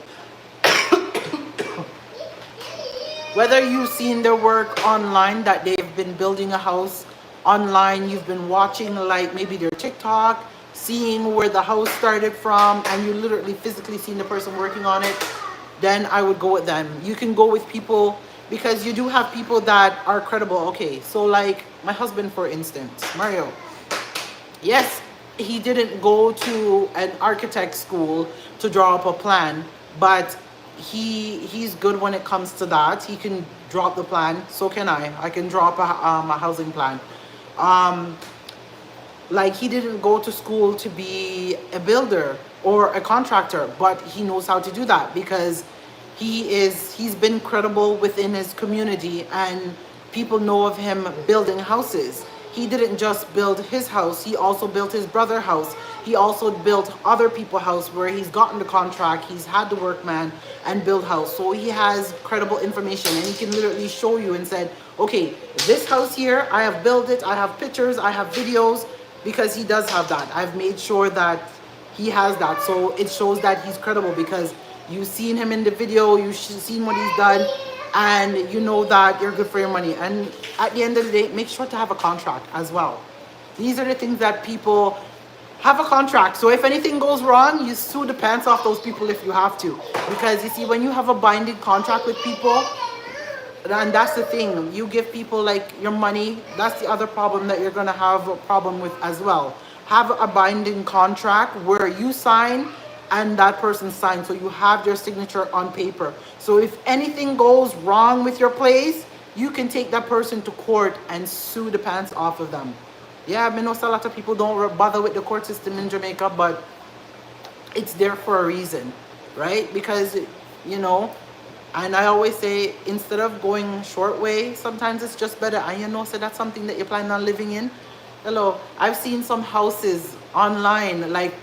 Whether you've seen their work online, that they've been building a house online, you've been watching like maybe their TikTok, seeing where the house started from, and you literally physically seen the person working on it, then I would go with them. You can go with people, because you do have people that are credible. Okay, so like my husband, for instance, Mario. Yes, he didn't go to an architect school to draw up a plan, but he's good when it comes to that. He can draw up the plan. So can I. I can draw up a housing plan. Like, he didn't go to school to be a builder or a contractor, but he knows how to do that because he's been credible within his community, and people know of him building houses. He didn't just build his house, he also built his brother's house. He also built other people's house where he's gotten the contract, he's had the workman and build house. So he has credible information, and he can literally show you and said, okay, this house here, I have built it, I have pictures, I have videos, because he does have that. I've made sure that he has that. So it shows that he's credible because you've seen him in the video, you've seen what he's done, and you know that you're good for your money. And at the end of the day, make sure to have a contract as well. These are the things that people have a contract. So if anything goes wrong, you sue the pants off those people if you have to. Because you see, when you have a binding contract with people, And that's the thing. You give people like your money. That's the other problem that you're gonna have a problem with as well. Have a binding contract where you sign and that person signs, so you have their signature on paper. So if anything goes wrong with your place, you can take that person to court and sue the pants off of them. Yeah, I know a lot of people don't bother with the court system in Jamaica, but it's there for a reason, right? Because, you know, and I always say, instead of going short way, sometimes it's just better. And you know, so that's something that you plan on living in. Hello, I've seen some houses online. Like,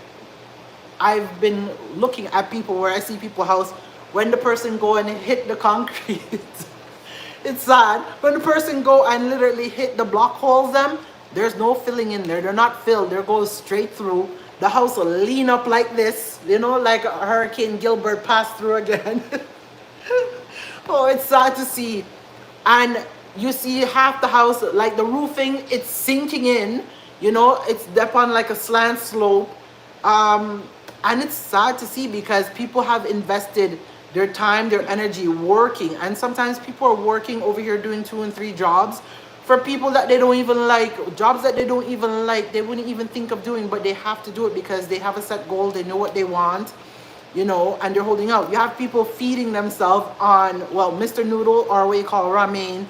I've been looking at people where I see people house when the person go and hit the concrete. It's sad. When the person go and literally hit the block holes them, there's no filling in there. They're not filled. They're going straight through. The house will lean up like this, you know, like a Hurricane Gilbert passed through again. Oh, it's sad to see. And you see half the house, like the roofing, it's sinking in, you know, it's up on like a slant slope. And it's sad to see because people have invested their time, their energy working. And sometimes people are working over here doing 2 and 3 jobs for people that they don't even like, jobs that they don't even like, they wouldn't even think of doing, but they have to do it because they have a set goal, they know what they want, you know, and they're holding out. You have people feeding themselves on, well, Mr. Noodle, or what you call ramen,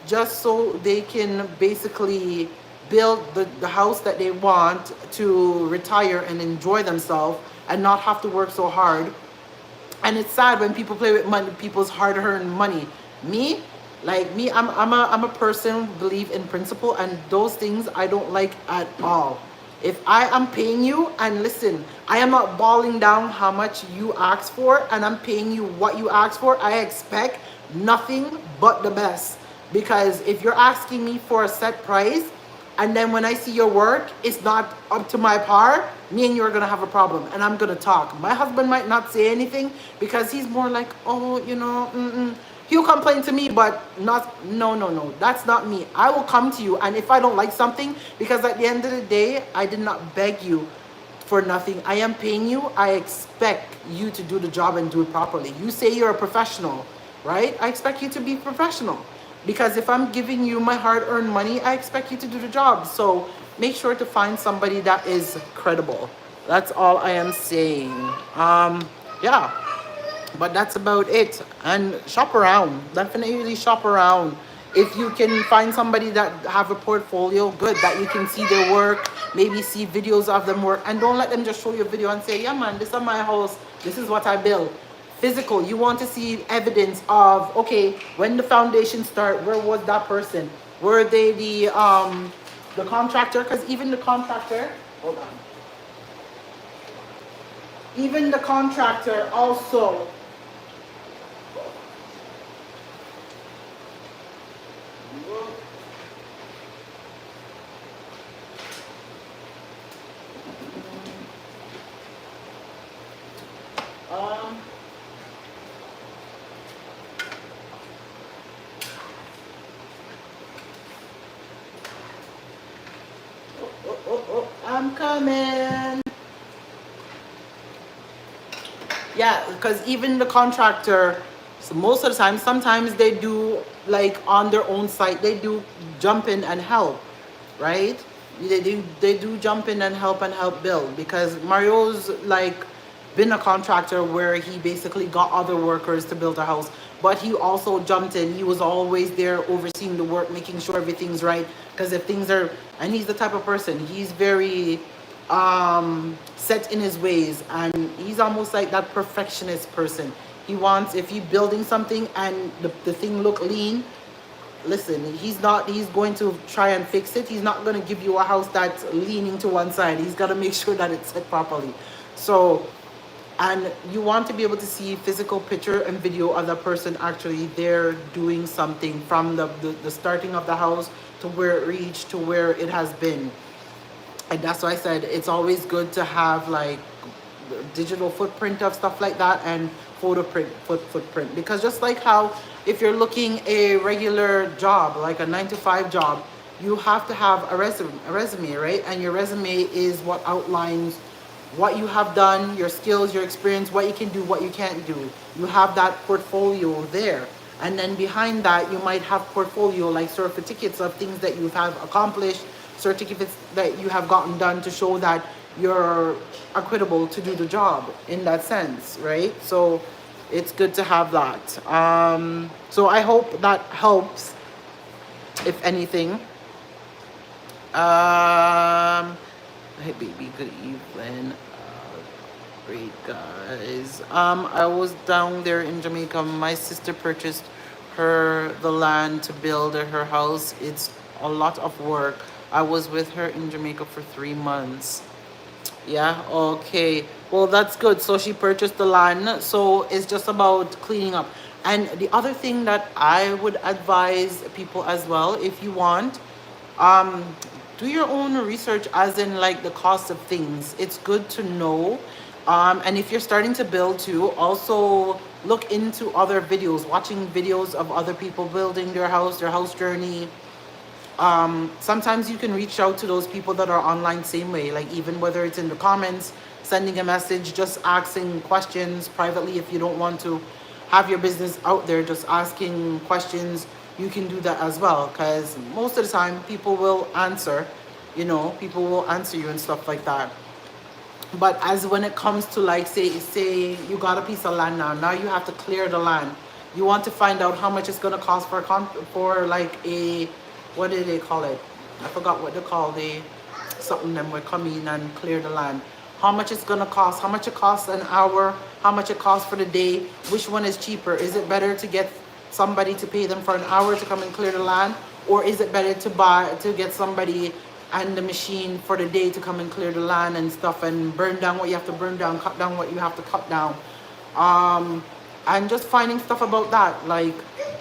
just so they can basically build the house that they want to retire and enjoy themselves and not have to work so hard. And it's sad when people play with money, people's hard-earned money. Me, like me, I'm a person who believe in principle, and those things I don't like at all. If I am paying you, and listen, I am not balling down how much you ask for, and I'm paying you what you ask for, I expect nothing but the best. Because if you're asking me for a set price, and then when I see your work, it's not up to my par, me and you are gonna have a problem, and I'm gonna talk. My husband might not say anything because he's more like, oh, you know, he'll complain to me, but not, no, that's not me. I will come to you, and if I don't like something, because at the end of the day, I did not beg you for nothing. I am paying you. I expect you to do the job and do it properly. You say you're a professional, right? I expect you to be professional. Because if I'm giving you my hard-earned money, I expect you to do the job. So make sure to find somebody that is credible. That's all I am saying. Yeah, but that's about it. And shop around. Definitely shop around. If you can find somebody that have a portfolio, good, that you can see their work, maybe see videos of them work, and don't let them just show you a video and say, yeah man, this is my house, this is what I built. Physical, you want to see evidence of, okay, when the foundation start, where was that person? Were they the contractor? Because even the contractor, hold on, even the contractor also, um, I'm coming. Yeah, because even the contractor, so most of the time, sometimes they do like on their own site, they do jump in and help, right? They do jump in and help build, because Mario's like been a contractor where he basically got other workers to build a house, but he also jumped in. He was always there overseeing the work, making sure everything's right. Because if things are, and he's the type of person, he's very set in his ways, and he's almost like that perfectionist person. He wants, if he's building something and the thing look lean, listen, he's going to try and fix it. He's not going to give you a house that's leaning to one side. He's got to make sure that it's set properly. So, and you want to be able to see physical picture and video of the person actually there doing something from the starting of the house to where it reached to where it has been. And that's why I said it's always good to have like digital footprint of stuff like that, and photo footprint, because just like how if you're looking a regular job, like a 9-to-5 job, you have to have a resume, right? And your resume is what outlines what you have done, your skills, your experience, what you can do, what you can't do. You have that portfolio there. And then behind that, you might have portfolio like certificates of things that you have accomplished, certificates that you have gotten done to show that you're equitable to do the job in that sense, right? So it's good to have that. So I hope that helps, if anything. Hey baby, good evening. Great guys. I was down there in Jamaica. My sister purchased the land to build her house. It's a lot of work. I was with her in Jamaica for 3 months. Yeah, okay. Well, that's good. So she purchased the land. So it's just about cleaning up. And the other thing that I would advise people as well, if you want, um, do your own research, as in like the cost of things. It's good to know. And if you're starting to build too, also look into other videos, watching videos of other people building their house journey. Sometimes you can reach out to those people that are online same way, like even whether it's in the comments, sending a message, just asking questions privately. If you don't want to have your business out there, just asking questions, you can do that as well, because most of the time people will answer, people will answer you and stuff like that. But as when it comes to like say you got a piece of land, now you have to clear the land. You want to find out how much it's gonna cost for like a, what do they call it? I forgot what they call the something them will come in and clear the land. How much it's gonna cost, how much it costs an hour, how much it costs for the day, which one is cheaper? Is it better to get somebody to pay them for an hour to come and clear the land? Or is it better to get somebody and the machine for the day to come and clear the land and stuff and burn down what you have to burn down, cut down what you have to cut down? And just finding stuff about that. Like,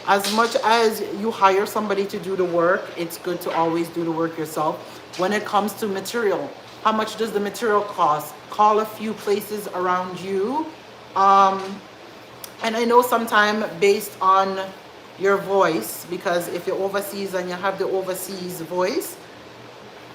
as much as you hire somebody to do the work, it's good to always do the work yourself. When it comes to material, how much does the material cost? Call a few places around you. And I know sometimes based on your voice, because if you're overseas and you have the overseas voice,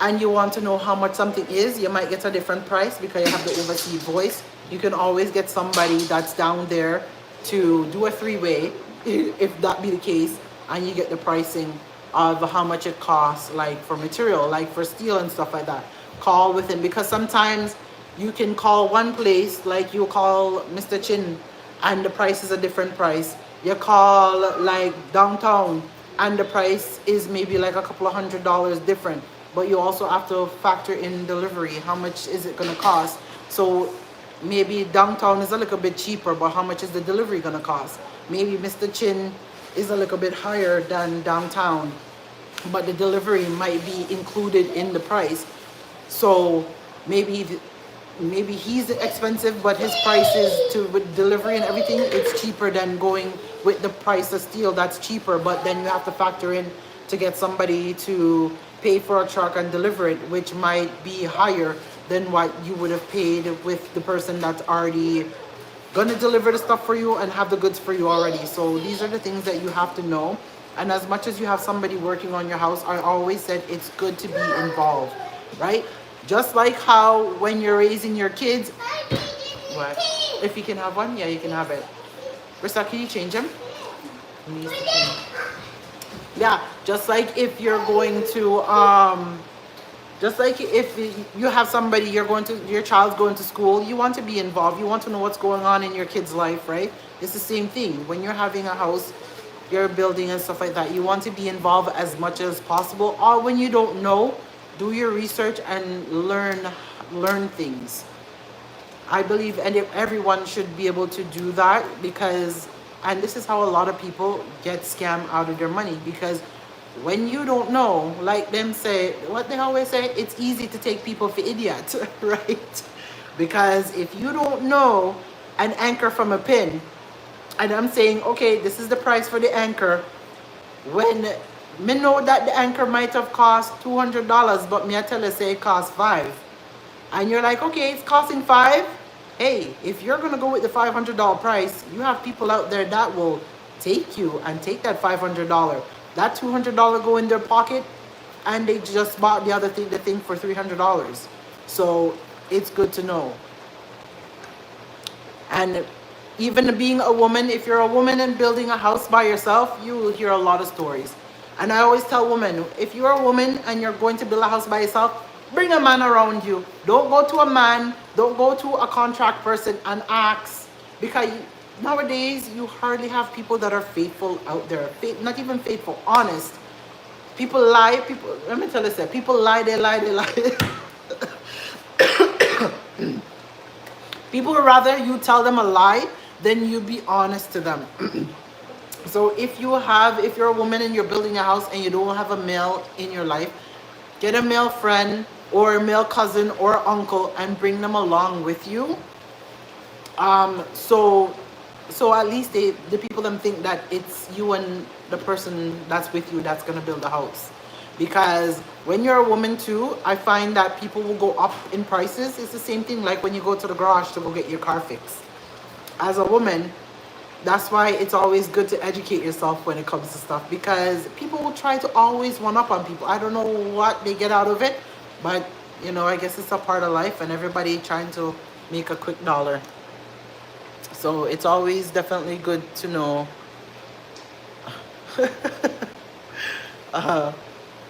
and you want to know how much something is, you might get a different price because you have the overseas voice. You can always get somebody that's down there to do a three-way, if that be the case, and you get the pricing of how much it costs, like for material, like for steel and stuff like that. Call within, because sometimes you can call one place, like you call Mr. Chin, and the price is a different price. You call like downtown, and the price is maybe like a couple of $100 different. But you also have to factor in delivery. How much is it going to cost? So maybe downtown is a little bit cheaper, but how much is the delivery going to cost? Maybe Mr. Chin is a little bit higher than downtown, but the delivery might be included in the price. So maybe he's expensive, but his prices with delivery and everything, it's cheaper than going with the price of steel. That's cheaper, but then you have to factor in to get somebody to pay for a truck and deliver it, which might be higher than what you would have paid with the person that's already gonna deliver the stuff for you and have the goods for you already. So these are the things that you have to know. And as much as you have somebody working on your house, I always said it's good to be involved, right? Just like how when you're raising your kids, what? If you can have one, yeah, you can have it. Brissa, can you change them? He needs to change. Yeah, just like if you're going to just like if you have somebody, your child's going to school, you want to be involved, you want to know what's going on in your kid's life, right? It's the same thing when you're having a house, you're building and stuff like that. You want to be involved as much as possible, or when you don't know, do your research and learn things. I believe, and if everyone should be able to do that, because, and this is how a lot of people get scammed out of their money, because when you don't know, like them say, what they always say, it's easy to take people for idiots, right? Because if you don't know an anchor from a pin, and I'm saying, okay, this is the price for the anchor, when me know that the anchor might have cost $200, but me I tell you say it costs $5, and you're like, okay, it's costing $5. Hey, if you're gonna go with the $500 price, you have people out there that will take you and take that $500. That $200 go in their pocket, and they just bought the thing for $300. So it's good to know. And even being a woman, if you're a woman and building a house by yourself, you will hear a lot of stories. And I always tell women, if you're a woman and you're going to build a house by yourself, bring a man around you. Don't go to a man, don't go to a contract person and ask. Because nowadays, you hardly have people that are faithful out there. Not even faithful, honest. People lie, let me tell you something. People lie, they lie, they lie. People would rather you tell them a lie than you be honest to them. So if you're a woman and you're building a house and you don't have a male in your life, get a male friend or a male cousin or uncle and bring them along with you. So at least the people them think that it's you and the person that's with you that's gonna build the house. Because when you're a woman too, I find that people will go up in prices. It's the same thing like when you go to the garage to go get your car fixed. As a woman, that's why it's always good to educate yourself when it comes to stuff, because people will try to always one up on people. I don't know what they get out of it, but I guess it's a part of life and everybody trying to make a quick dollar. So it's always definitely good to know.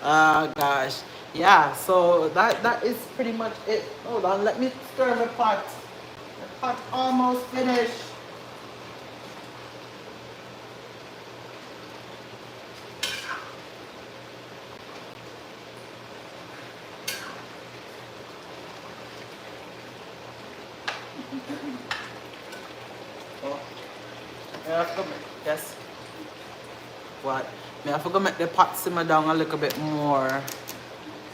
Gosh. Yeah, so that is pretty much it. Hold on, let me stir the pot. The pot almost finished. Oh, yes. What? I forgot to make the pot simmer down a little bit more.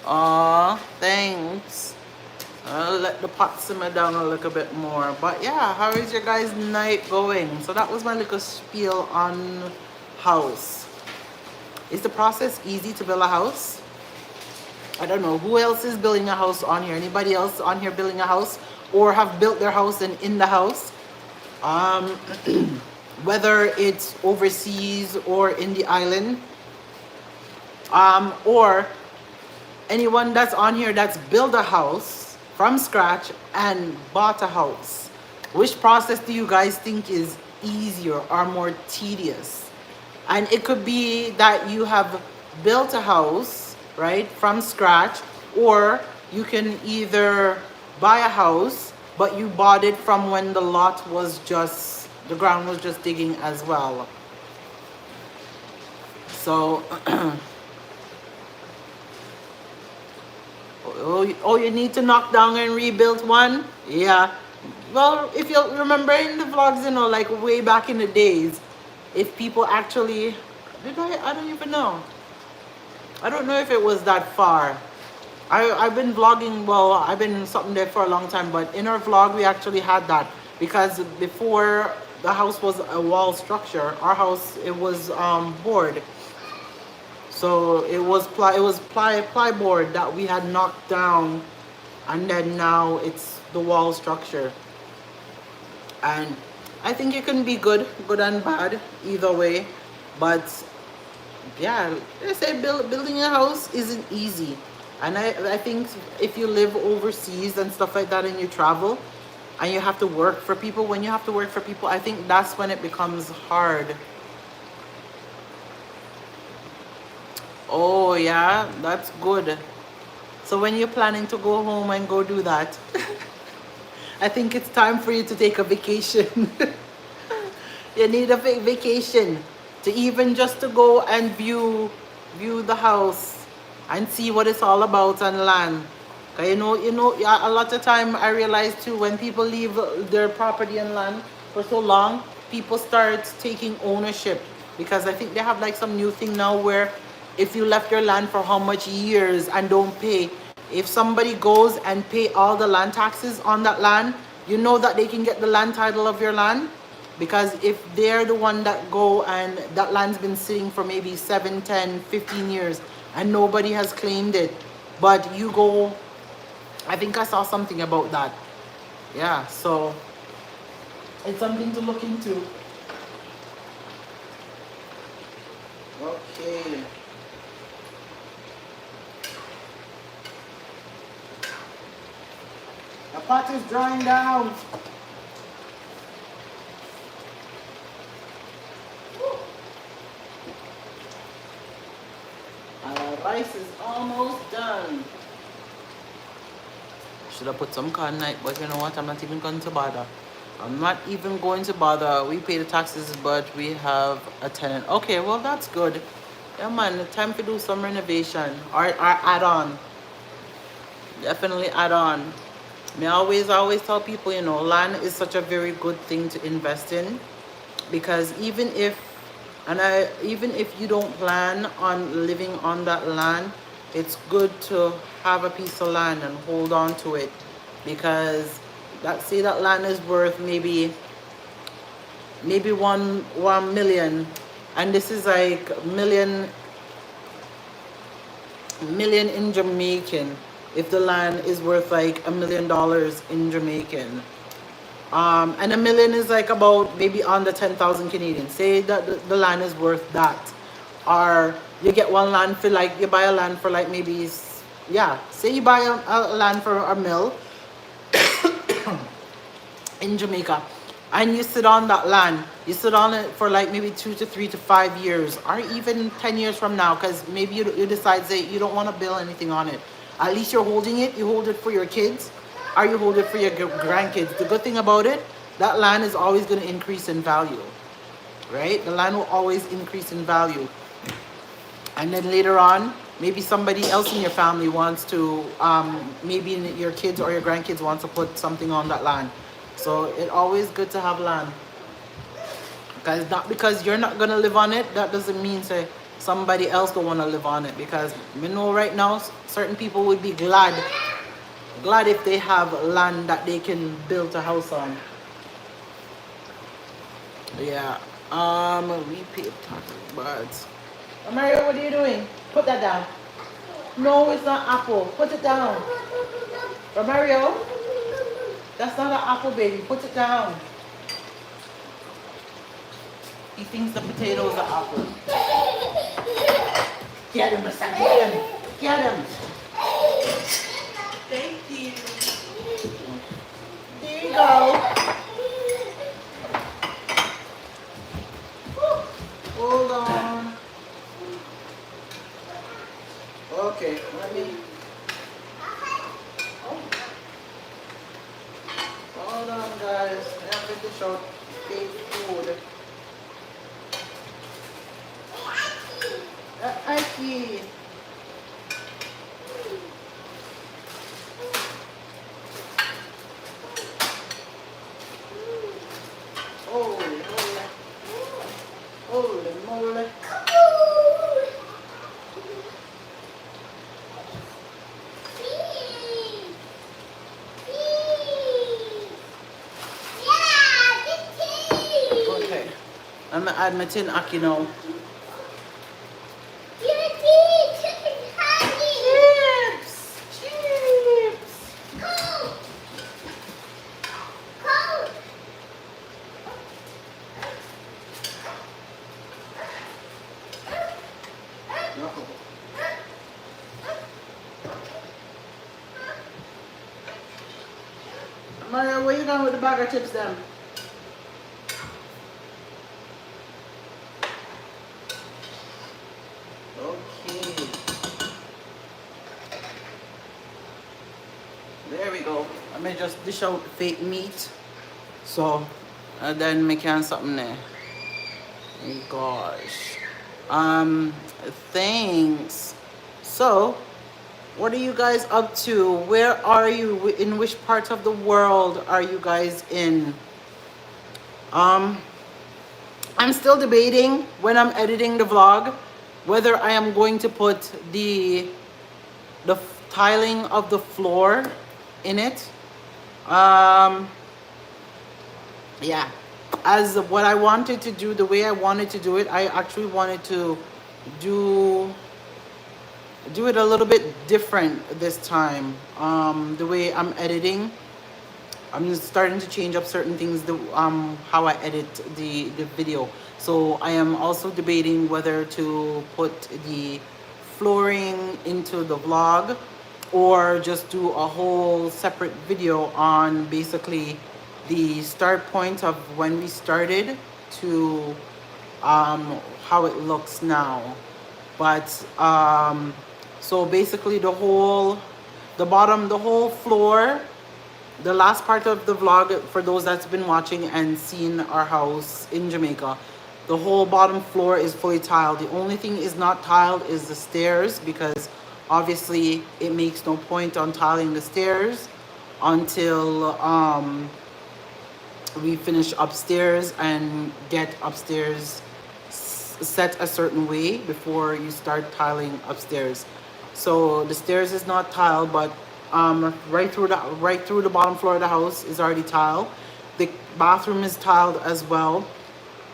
Oh, thanks. I'll let the pot simmer down a little bit more. But yeah, how is your guys' night going? So that was my little spiel on house. Is the process easy to build a house? I don't know. Who else is building a house on here? Anybody else on here building a house? Or have built their house and in the house? Whether it's overseas or in the island. Or anyone that's on here that's built a house from scratch and bought a house. Which process do you guys think is easier or more tedious? And it could be that you have built a house, right, from scratch, or you can either buy a house, but you bought it from when the lot was just, the ground was just digging as well. So, oh, you need to knock down and rebuild one? Yeah. Well, if you remember in the vlogs, like way back in the days, if people actually, I don't even know. I don't know if it was that far. I've been vlogging, well, I've been something there for a long time, but in our vlog, we actually had that. Because before the house was a wall structure, our house, it was board. So it was plyboard that we had knocked down, and then now it's the wall structure. And I think it can be good and bad, either way. But yeah, I say building a house isn't easy. And I think if you live overseas and stuff like that and you travel and you have to work for people, when you have to work for people, I think that's when it becomes hard. Oh yeah, that's good. So when you're planning to go home and go do that, I think it's time for you to take a vacation. You need a vacation to even just to go and view the house and see what it's all about and land. Cause yeah, a lot of time I realize too, when people leave their property and land for so long, people start taking ownership, because I think they have like some new thing now where if you left your land for how much years and don't pay, if somebody goes and pay all the land taxes on that land, you know that they can get the land title of your land. Because if they're the one that go and that land's been sitting for maybe 7, 10, 15 years and nobody has claimed it, but you go, I think I saw something about that. Yeah, so it's something to look into. Okay. The pot is drying down. Rice is almost done. Should have put some corn night, but you know what? I'm not even going to bother. I'm not even going to bother. We pay the taxes, but we have a tenant. Okay, well that's good. Yeah, man. Time to do some renovation or add on. Definitely add on. I always tell people, you know, land is such a very good thing to invest in, because even if you don't plan on living on that land, it's good to have a piece of land and hold on to it, because that land is worth maybe 1 million, and this is like million in Jamaican. If the land is worth like $1 million in Jamaican, and 1 million is like about maybe under 10,000 Canadian. Say that the land is worth that, or you get one land for like, you buy a land for like maybe, yeah, say you buy a land for $1 million in Jamaica, and you sit on that land, you sit on it for like maybe 2 to 3 to 5 years, or even 10 years from now, because maybe you decide, say, you don't want to build anything on it. At least you're holding it. You hold it for your kids, or you hold it for your grandkids. The good thing about it, that land is always going to increase in value, right? The land will always increase in value. And then later on, maybe somebody else in your family wants to, maybe your kids or your grandkids wants to put something on that land. So it's always good to have land. Because not because you're not gonna live on it, that doesn't mean say somebody else don't want to live on it. Because we know right now certain people would be glad if they have land that they can build a house on. Yeah. We pay taxes, but Mario, what are you doing? Put that down. No, it's not apple. Put it down. Mario, that's not an apple, baby. Put it down. He thinks the potatoes are apple. Get him, Mr. Get him. Get him. Thank you. There you go. Hold on. Okay, let me. Hold on, guys. I have to show big food. Aki. Holy moly. Holy moly. Okay. I'm gonna add my tin Aki now. Mario, where you going with the bag of chips then? Okay. There we go. I may just dish out fake meat. So, and then we can something there. Oh gosh. Thanks. So, what are you guys up to? Where are you? In which part of the world are you guys in? I'm still debating when I'm editing the vlog whether I am going to put the tiling of the floor in it. Yeah, as what I wanted to do, the way I wanted to do it, I actually wanted to do it a little bit different this time. The way I'm editing, I'm just starting to change up certain things, how I edit the video. So I am also debating whether to put the flooring into the vlog or just do a whole separate video on basically the start point of when we started to how it looks now. But So basically the bottom, the whole floor, the last part of the vlog for those that's been watching and seen our house in Jamaica, the whole bottom floor is fully tiled. The only thing is not tiled is the stairs, because obviously it makes no point on tiling the stairs until we finish upstairs and get upstairs set a certain way before you start tiling upstairs. So the stairs is not tiled, but right through the bottom floor of the house is already tiled. The bathroom is tiled as well.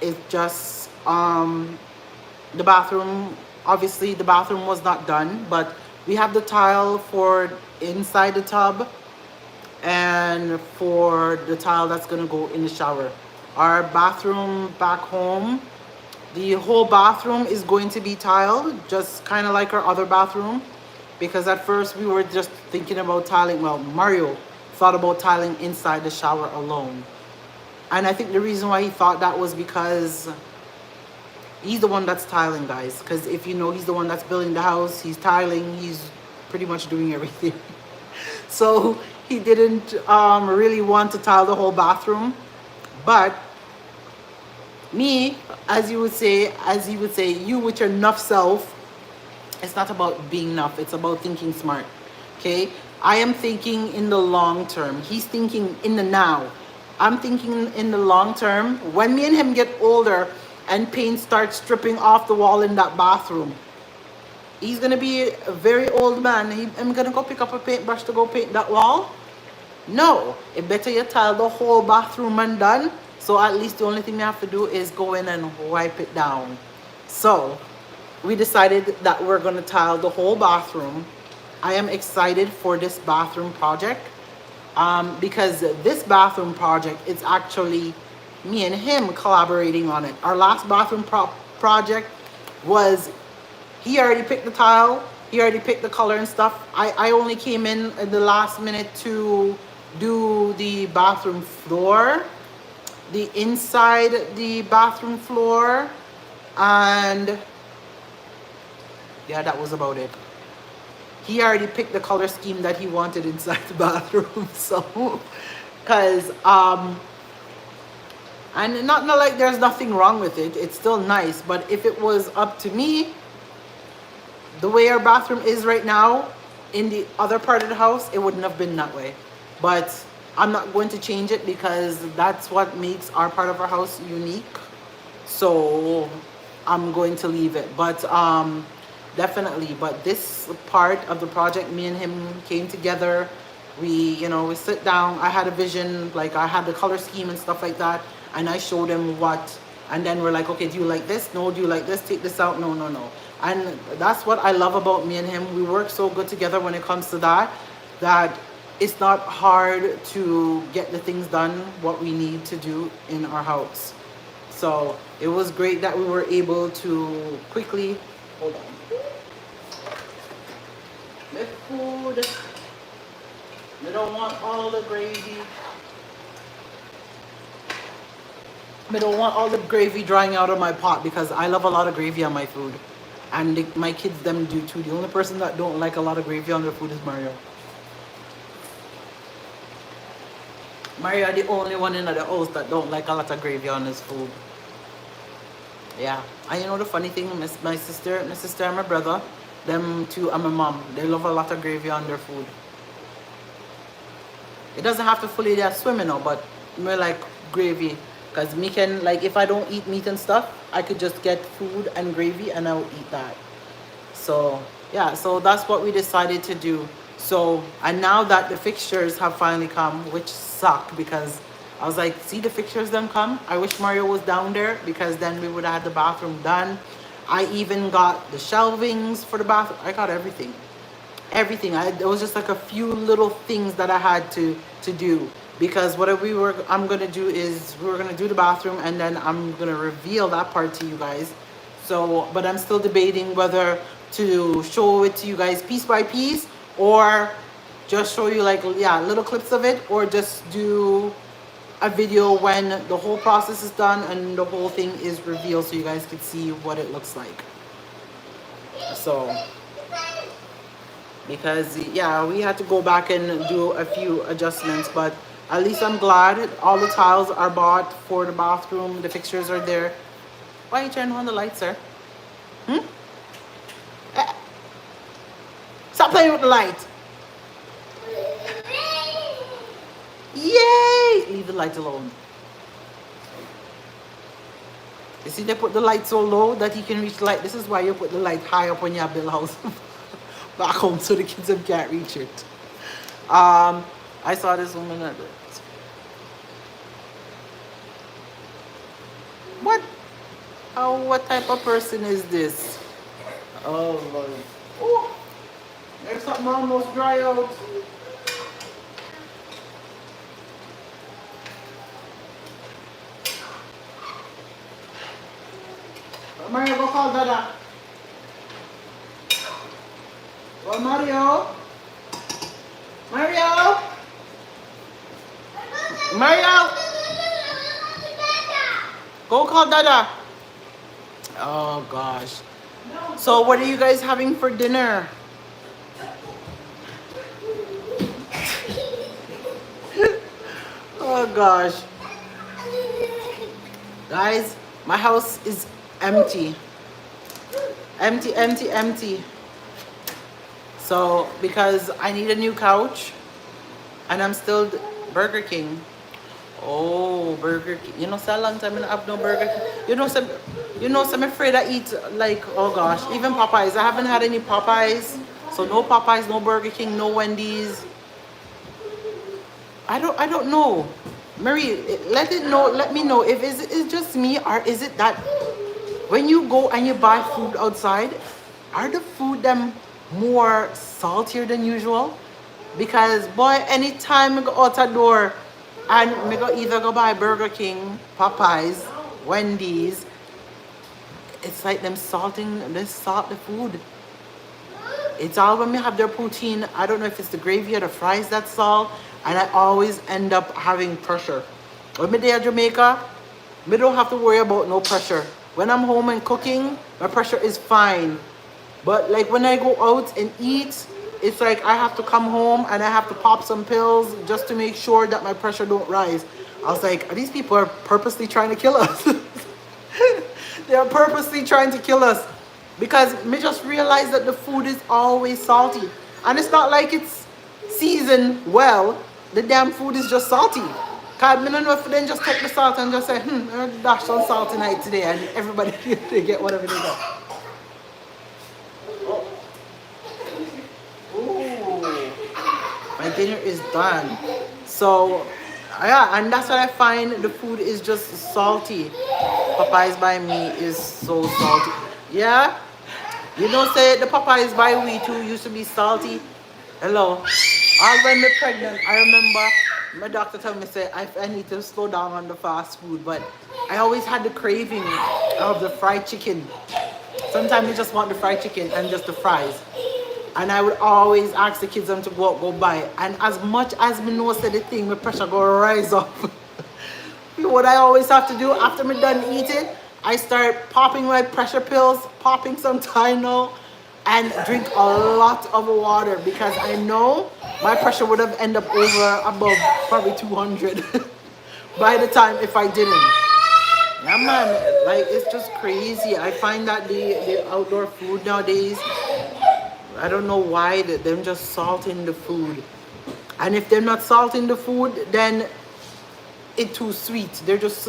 It just the bathroom, obviously the bathroom was not done, but we have the tile for inside the tub and for the tile that's gonna go in the shower. Our bathroom back home, the whole bathroom is going to be tiled, just kind of like our other bathroom, because at first we were just thinking about tiling. Well, Mario thought about tiling inside the shower alone. And I think the reason why he thought that was because he's the one that's tiling, guys. Because if you know, he's the one that's building the house, he's tiling, he's pretty much doing everything. So he didn't really want to tile the whole bathroom. But me, as he would say, you with your nuff self, it's not about being nuff, it's about thinking smart. Okay? I am thinking in the long term. He's thinking in the now. I'm thinking in the long term. When me and him get older and paint starts stripping off the wall in that bathroom, he's gonna be a very old man. I'm gonna go pick up a paintbrush to go paint that wall. No, it better you tile the whole bathroom and done. So at least the only thing you have to do is go in and wipe it down. So we decided that we're gonna tile the whole bathroom. I am excited for this bathroom project because this bathroom project, it's actually me and him collaborating on it. Our last bathroom project was, he already picked the tile, he already picked the color and stuff. I only came in at the last minute to do the bathroom floor, the inside the bathroom floor, and yeah, that was about it. He already picked the color scheme that he wanted inside the bathroom. So because and not like there's nothing wrong with it, it's still nice, but if it was up to me, the way our bathroom is right now in the other part of the house, it wouldn't have been that way. But I'm not going to change it because that's what makes our part of our house unique. So I'm going to leave it. But definitely, but this part of the project, me and him came together. We sit down. I had a vision, like I had the color scheme and stuff like that, and I showed him what, and then we're like, okay, do you like this? No. Do you like this? Take this out. No. And that's what I love about me and him. We work so good together when it comes to that it's not hard to get the things done what we need to do in our house. So it was great that we were able to quickly, hold on, the food. We don't want all the gravy. I don't want all the gravy drying out of my pot because I love a lot of gravy on my food. And my kids, them do too. The only person that don't like a lot of gravy on their food is Mario. Mario the only one in the house that don't like a lot of gravy on his food. Yeah. And the funny thing, my sister and my brother, them two and my mom, they love a lot of gravy on their food. It doesn't have to fully they are swimming now, but more like gravy. Because me can, like, if I don't eat meat and stuff, I could just get food and gravy and I will eat that. So yeah, so that's what we decided to do. So, and now that the fixtures have finally come, which suck because I was like, see the fixtures them come? I wish Mario was down there because then we would have had the bathroom done. I even got the shelvings for the bathroom. I got everything. Everything. There was just like a few little things that I had to do. Because what I'm gonna do is we're gonna do the bathroom and then I'm gonna reveal that part to you guys. So, but I'm still debating whether to show it to you guys piece by piece or just show you like, yeah, little clips of it, or just do a video when the whole process is done and the whole thing is revealed so you guys can see what it looks like. So because yeah, we had to go back and do a few adjustments, but at least I'm glad all the tiles are bought for the bathroom. The fixtures are there. Why are you turning on the light, sir? Hmm? Eh, stop playing with the light. Yay! Leave the light alone. You see, they put the light so low that you can reach the light. This is why you put the light high up when you have build house back home so the kids can't reach it. I saw this woman at what? Oh, what type of person is this? Oh Lord. Oh, there's something almost dry out. Mario, go call Dada. Go Mario. Mario. Mario. Go call Dada. Oh gosh. So what are you guys having for dinner? Oh gosh. Guys, my house is empty. Empty, empty, empty. So because I need a new couch and I'm still Burger King. Oh, Burger King. You know, so long time I have no Burger King. So I'm afraid I eat like, oh gosh, even Popeyes. I haven't had any Popeyes. So no Popeyes, no Burger King, no Wendy's. I don't know. Marie, let me know if it's just me or is it that when you go and you buy food outside, are the food them more saltier than usual? Because boy, anytime I go out the door and I go either go buy Burger King, Popeyes, Wendy's, it's like they salt the food. It's all when we have their protein. I don't know if it's the gravy or the fries that salt, and I always end up having pressure. When I'm in Jamaica, I don't have to worry about no pressure. When I'm home and cooking, my pressure is fine. But like when I go out and eat, it's like I have to come home and I have to pop some pills just to make sure that my pressure don't rise. I was like, these people are purposely trying to kill us. They are purposely trying to kill us. Because me just realized that the food is always salty. And it's not like it's seasoned well. The damn food is just salty. Cause I don't know if they just take the salt and just say, I'm gonna dash some salt tonight today, and everybody they get whatever they got. Oh. Ooh. My dinner is done. So yeah, and that's what I find, the food is just salty. Popeyes by me is so salty. Yeah? You know, say the Popeyes by we too used to be salty. Hello. All when me pregnant, I remember my doctor told me, say, I need to slow down on the fast food, but I always had the craving of the fried chicken. Sometimes you just want the fried chicken and just the fries. And I would always ask the kids them to go out, go buy. And as much as me know say the thing, my pressure go rise up. What I always have to do after me done eating, I start popping my pressure pills, popping some Tylenol, and drink a lot of water because I know my pressure would have ended up above probably 200 by the time if I didn't. Yeah, man, like it's just crazy. I find that the outdoor food nowadays, I don't know why them just salting the food. And if they're not salting the food, then it's too sweet. They're just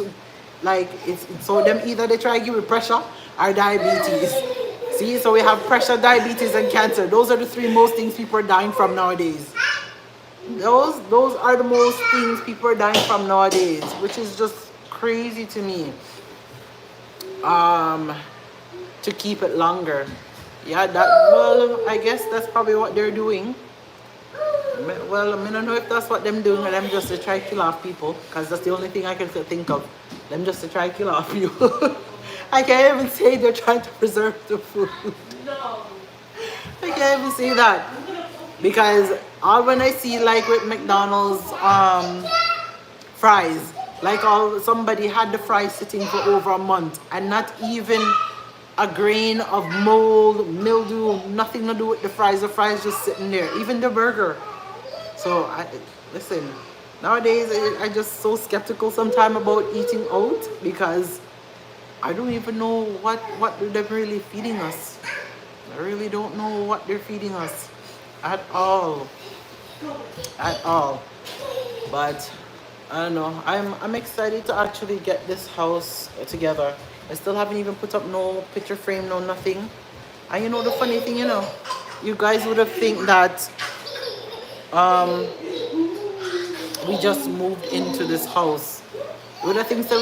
like it's so them either they try to give you pressure or diabetes. See, so we have pressure, diabetes, and cancer. Those are the three most things people are dying from nowadays. Those are the most things people are dying from nowadays, which is just crazy to me. To keep it longer. Yeah, well, I guess that's probably what they're doing. Well, I don't know if that's what them doing, or them just to try to kill off people, because that's the only thing I can think of. Them just to try to kill off you. I can't even say they're trying to preserve the food. No. I can't even say that. Because all when I see like with McDonald's fries, like somebody had the fries sitting for over a month and not even a grain of mold, mildew, nothing to do with the fries. The fries just sitting there, even the burger. So listen, nowadays I just so skeptical sometimes about eating out because I don't even know what they're really feeding us. I really don't know what they're feeding us at all. At all. But I don't know. I'm excited to actually get this house together. I still haven't even put up no picture frame, no nothing. And you know the funny thing, you guys would have think that we just moved into this house. You would have think that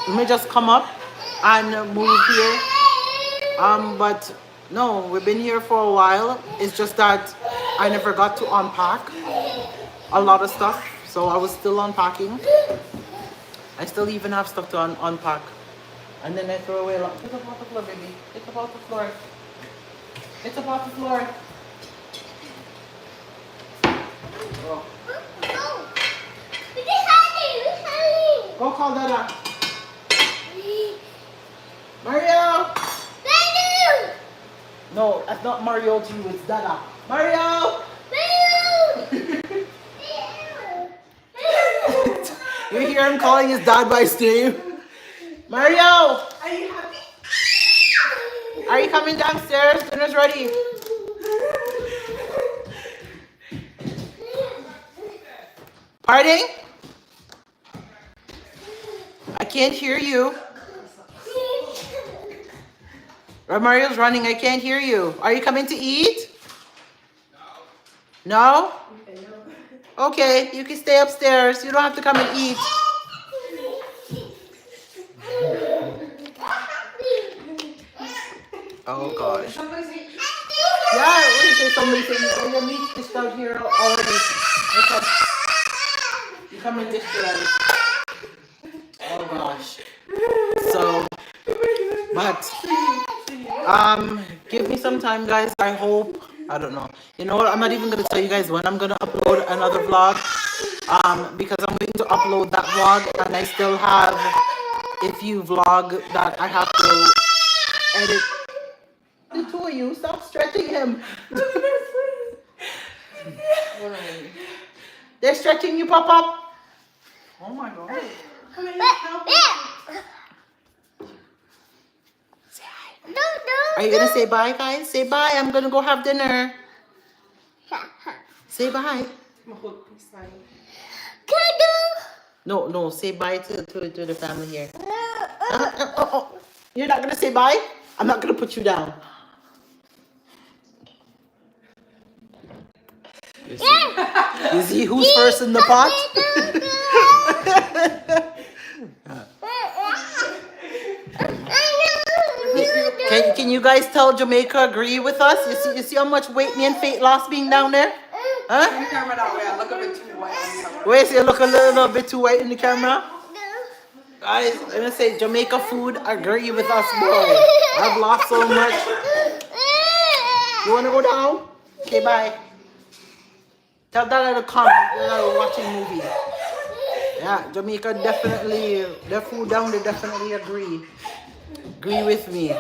we may just come up and move here. But no, we've been here for a while. It's just that I never got to unpack a lot of stuff. So I was still unpacking. I still even have stuff to unpack. And then I throw away a lot. Get up off the floor, baby. Get up off the floor. Get up off the floor. Oh. Go call Dada. Mario! No, that's not Mario to you, it's Dada. Mario! You hear him calling his dad by his name? Mario!
Are you happy?
Are you coming downstairs? Dinner's ready. Pardon? I can't hear you. Mario's running. I can't hear you. Are you coming to eat? No? Okay, you can stay upstairs. You don't have to come and eat. Oh gosh. Yeah, wait, there's somebody saying your meat's dished out here already. Okay. You come and dish it out. Oh gosh. So, but give me some time, guys. I hope. I don't know. You know what? I'm not even gonna tell you guys when I'm gonna upload another vlog. Because I'm waiting to upload that vlog, and I still have a few vlog that I have to edit. The two of you, stop stretching him. They're stretching you, Pop.
Oh my god.
Are you gonna say bye, guys? Say bye. I'm gonna go have dinner. Say bye. No. Say bye to the family here. You're not gonna say bye? I'm not gonna put you down. You see who's first in the pot? Can you guys tell Jamaica agree with us? You see how much weight me and Faith lost being down there? Huh?
The camera that way. I look a bit too white.
Wait, so you look a little bit too white in the camera? Guys, I'm gonna say Jamaica food agree with us, boy. I've lost so much. You wanna go down? Okay, bye. Tell Dada to come. We're watching movie. Yeah, Jamaica definitely, their food down there definitely agree with me.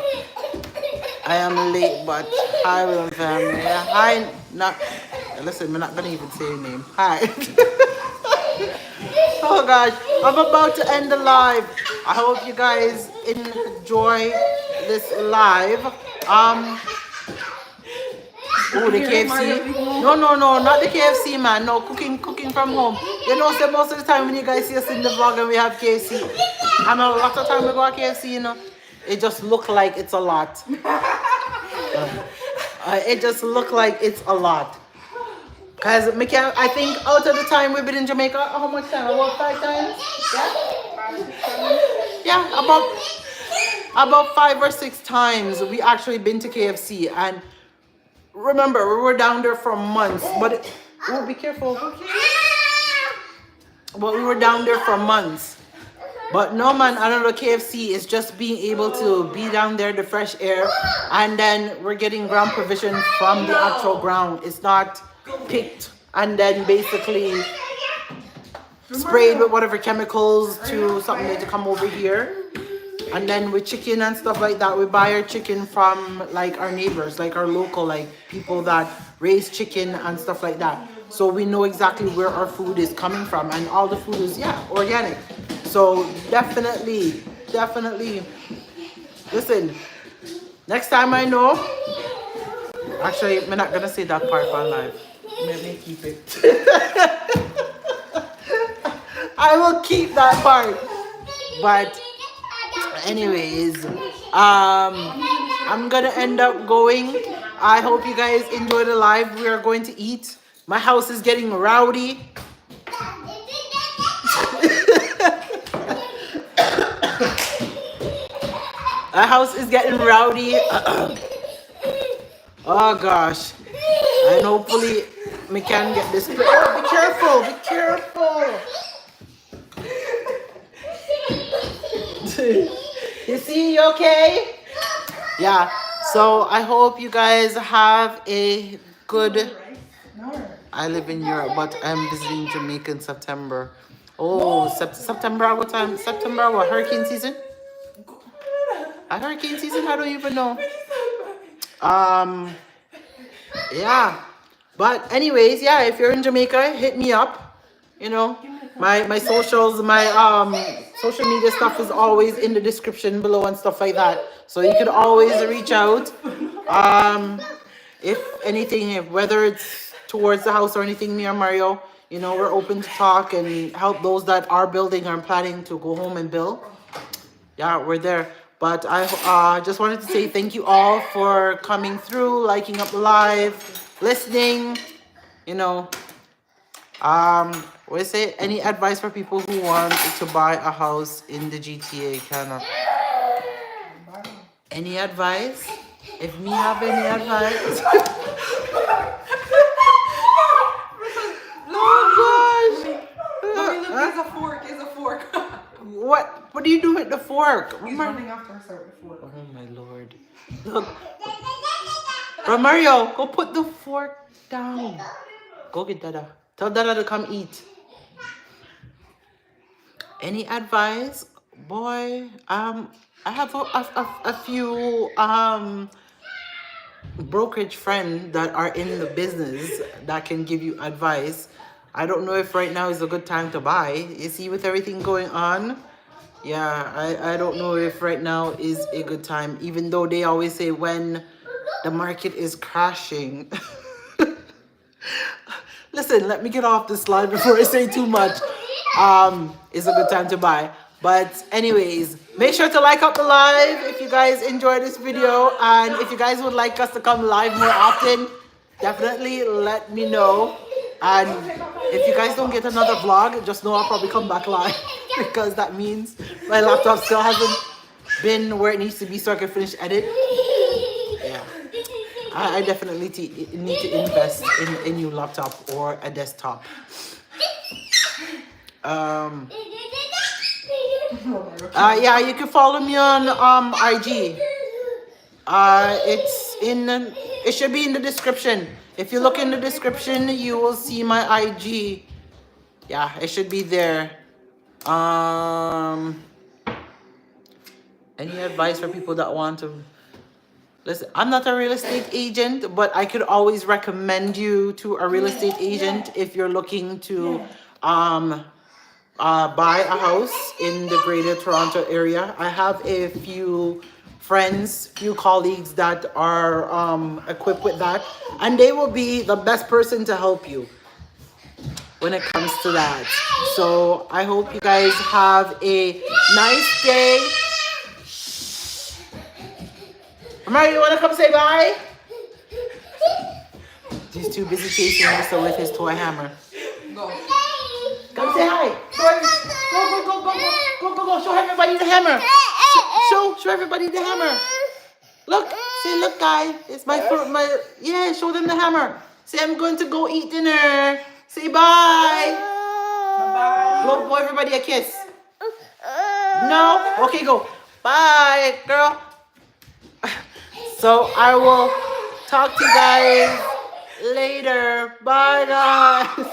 I am late, but hi, little family. Hi, listen, we're not gonna even say your name. Hi. Oh gosh, I'm about to end the live. I hope you guys enjoy this live. Oh, the KFC? No, not the KFC, man. No, cooking from home. You know, so most of the time when you guys see us in the vlog and we have KFC, and a lot of time we go to KFC, you know, it just look like it's a lot. It just look like it's a lot. Cause I think out of the time we've been in Jamaica, how much time? About 5 times? Yeah, about 5 or 6 times we actually been to KFC. And remember, we were down there for months, but be careful. But we were down there for months. But no, man, I don't know, KFC is just being able to be down there, the fresh air, and then we're getting ground provision from the actual ground. It's not picked and then basically sprayed with whatever chemicals to something to come over here. And then with chicken and stuff like that, we buy our chicken from like our neighbors, like our local, like people that raise chicken and stuff like that. So we know exactly where our food is coming from, and all the food is organic. So definitely. Listen, next time I know. Actually, I'm not gonna say that part on live. Let me keep it. I will keep that part. But anyways, I'm gonna end up going. I hope you guys enjoy the live. We are going to eat. My house is getting rowdy. Our house is getting rowdy. Oh gosh. And hopefully we can get this. Oh, be careful, be careful. You see, you okay? Yeah. So I hope you guys have a good. I live in Europe, but I'm visiting Jamaica in September. Oh, September, what time? September, what, hurricane season? At hurricane season, I don't even know. Yeah. But anyways, yeah, if you're in Jamaica, hit me up. You know, my socials, my social media stuff is always in the description below and stuff like that. So you could always reach out. If anything, whether it's towards the house or anything, me or Mario, you know, we're open to talk and help those that are building or planning to go home and build. Yeah, we're there. But I just wanted to say thank you all for coming through, liking up the live, listening. You know, what is it? Any advice for people who want to buy a house in the GTA, Canada? Any advice? If me have any advice? Oh gosh!
Mommy, look, it's a fork. It's a fork.
What do you do with the fork?
He's running after us with the fork.
Oh my lord! Look, Mario, go put the fork down. Go get Dada. Tell Dada to come eat. Any advice, boy? I have a few brokerage friends that are in the business that can give you advice. I don't know if right now is a good time to buy. You see, with everything going on, yeah, I don't know if right now is a good time, even though they always say when the market is crashing. Listen, let me get off this slide before I say too much. It's a good time to buy. But anyways, make sure to like up the live if you guys enjoyed this video. And if you guys would like us to come live more often, definitely let me know. And if you guys don't get another vlog, just know I'll probably come back live. Because that means my laptop still hasn't been where it needs to be so I can finish edit. Yeah. I definitely need to invest in a new laptop or a desktop. Yeah, you can follow me on IG. It should be in the description. If you look in the description, you will see my IG. Yeah, it should be there. Any advice for people that want to listen? I'm not a real estate agent, but I could always recommend you to a real estate agent if you're looking to buy a house in the Greater Toronto area. I have a few friends, few colleagues that are equipped with that, and they will be the best person to help you when it comes to that. So I hope you guys have a nice day. Mario, you want to come say bye? He's too busy chasing Mr. with his toy hammer.
Go.
Come say hi. Go. Show everybody the hammer. Show everybody the hammer. Look. Say, look, guys. It's my yeah, show them the hammer. Say, I'm going to go eat dinner. Say bye.
Bye.
Blow everybody a kiss. No? Okay, go. Bye, girl. So I will talk to you guys later. Bye, guys.